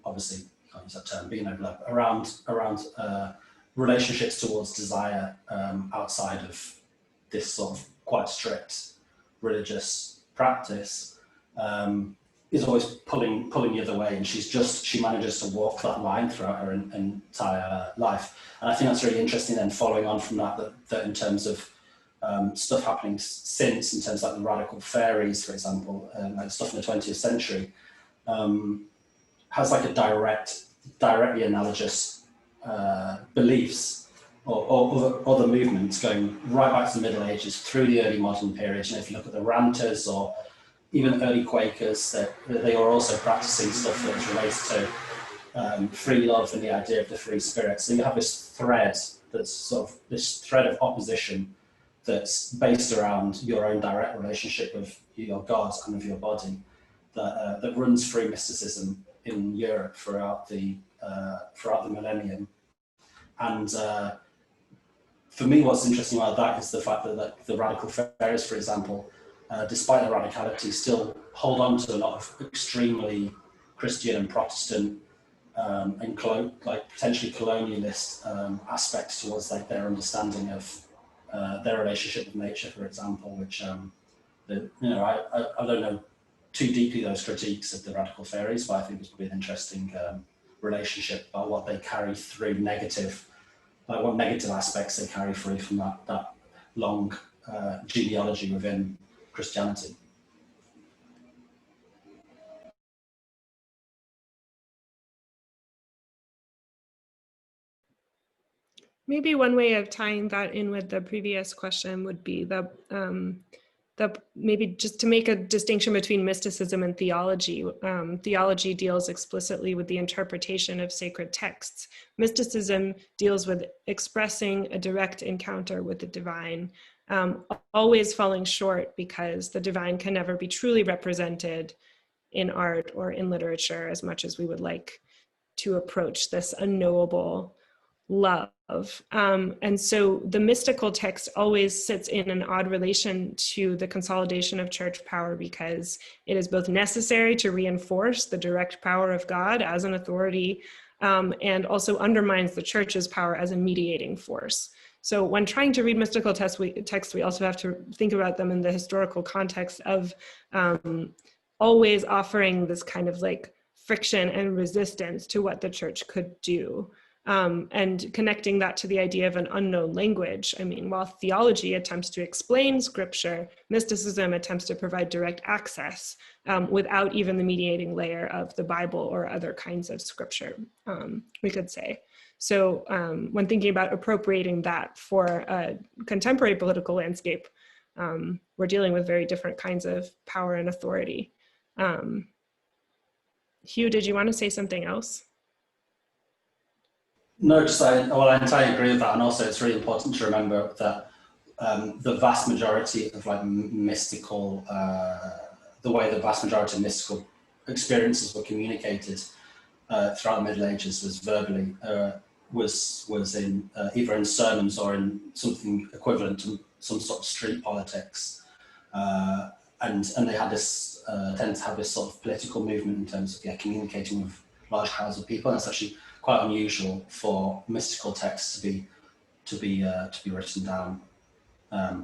obviously can't use that term, but around relationships towards desire outside of this sort of quite strict religious practice, is always pulling the other way, and she manages to walk that line throughout her entire life. And I think that's really interesting then, following on from that in terms of stuff happening since, in terms of like the radical fairies, for example, like stuff in the 20th century, has like a directly analogous beliefs or other movements going right back to the Middle Ages through the early modern period. If you look at the Ranters or even early Quakers, they are also practicing stuff that relates to free love and the idea of the free spirit. So you have this thread that's sort of this thread of opposition that's based around your own direct relationship with your God and with your body, that runs through mysticism in Europe throughout the millennium. And for me, what's interesting about that is the fact that the radical fairies, for example, despite their radicality, still hold on to a lot of extremely Christian and Protestant and potentially colonialist aspects towards like their understanding of their relationship with nature, for example, which I don't know too deeply those critiques of the radical fairies, but I think it's probably an interesting relationship about what they carry through what negative aspects they carry through from that long genealogy within Christianity. Maybe one way of tying that in with the previous question would be maybe just to make a distinction between mysticism and theology. Theology deals explicitly with the interpretation of sacred texts. Mysticism deals with expressing a direct encounter with the divine, always falling short because the divine can never be truly represented in art or in literature as much as we would like to approach this unknowable love. And so the mystical text always sits in an odd relation to the consolidation of church power because it is both necessary to reinforce the direct power of God as an authority and also undermines the church's power as a mediating force. So when trying to read mystical texts, we also have to think about them in the historical context of always offering this kind of like friction and resistance to what the church could do. And connecting that to the idea of an unknown language. I mean, while theology attempts to explain scripture, mysticism attempts to provide direct access without even the mediating layer of the Bible or other kinds of scripture, we could say. So when thinking about appropriating that for a contemporary political landscape, we're dealing with very different kinds of power and authority. Hugh, did you want to say something else? No, I entirely agree with that, and also it's really important to remember that the vast majority of like mystical, the way the vast majority of mystical experiences were communicated throughout the Middle Ages was verbally, was in either in sermons or in something equivalent to some sort of street politics, and they had this tend to have this sort of political movement in terms of communicating with large crowds of people, and it's actually quite unusual for mystical texts to be written down,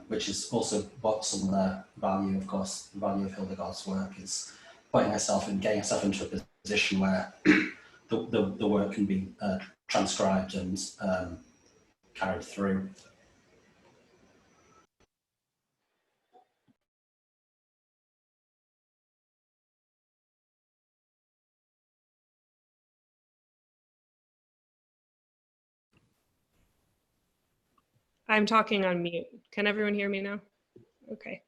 which is also what some of the value, of course, the value of Hildegard's work is getting herself into a position where the work can be transcribed and carried through. I'm talking on mute. Can everyone hear me now? Okay.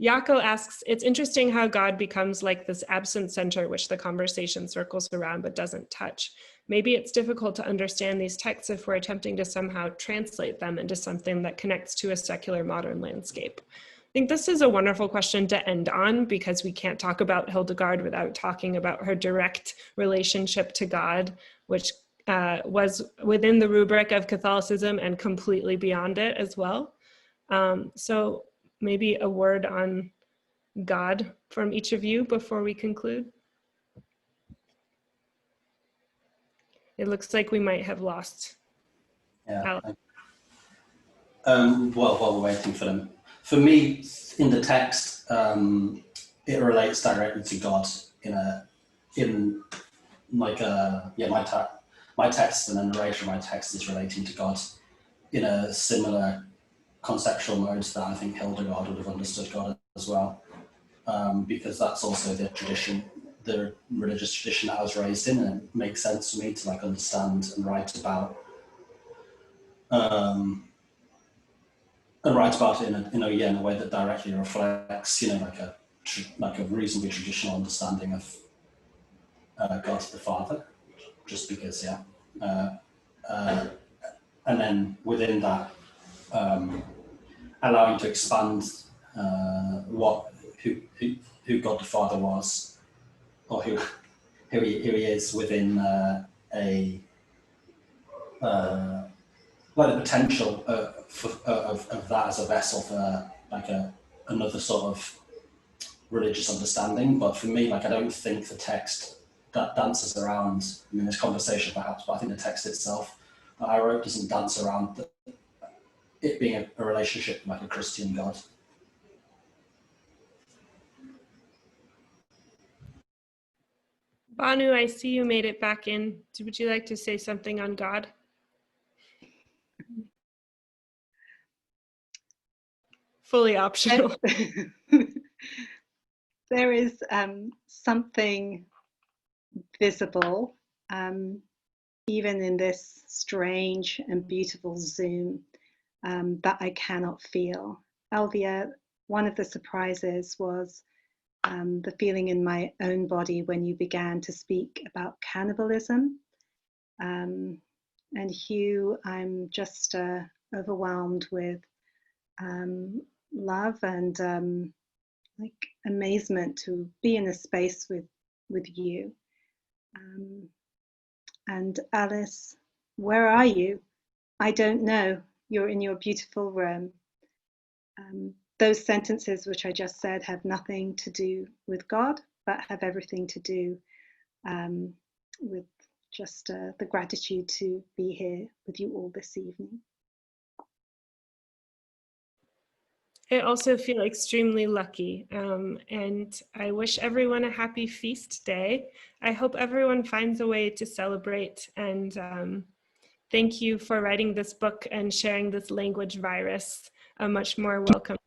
Yako asks, it's interesting how God becomes like this absent center which the conversation circles around but doesn't touch. Maybe it's difficult to understand these texts if we're attempting to somehow translate them into something that connects to a secular modern landscape. I think this is a wonderful question to end on because we can't talk about Hildegard without talking about her direct relationship to God, which was within the rubric of Catholicism and completely beyond it as well. So maybe a word on God from each of you before we conclude. It looks like we might have lost. Yeah. Well, while we're waiting for them, for me, in the text, it relates directly to God my text and the narration of my text is relating to God in a similar conceptual mode that I think Hildegard would have understood God as well, because that's also the tradition, the religious tradition that I was raised in, and it makes sense for me to like understand and write about it in a way that directly reflects, like a reasonably traditional understanding of God the Father, just because, and then within that, allowing to expand who God the Father was, or who he is within like the potential of that as a vessel for like another sort of religious understanding. But for me, like, I don't think the text that dances around, I mean, there's conversation perhaps, but I think the text itself that I wrote doesn't dance around it being a relationship like a Christian God. Bhanu, I see you made it back in. Would you like to say something on God? Fully optional. There is something visible, even in this strange and beautiful Zoom, that I cannot feel. Elvia, one of the surprises was the feeling in my own body when you began to speak about cannibalism. And Hugh, I'm just overwhelmed with love and like amazement to be in a space with you. And Alice, where are you? I don't know. You're in your beautiful room. Those sentences which I just said have nothing to do with God, but have everything to do with just the gratitude to be here with you all this evening. I also feel extremely lucky, and I wish everyone a happy feast day. I hope everyone finds a way to celebrate, and thank you for writing this book and sharing this language virus, a much more welcome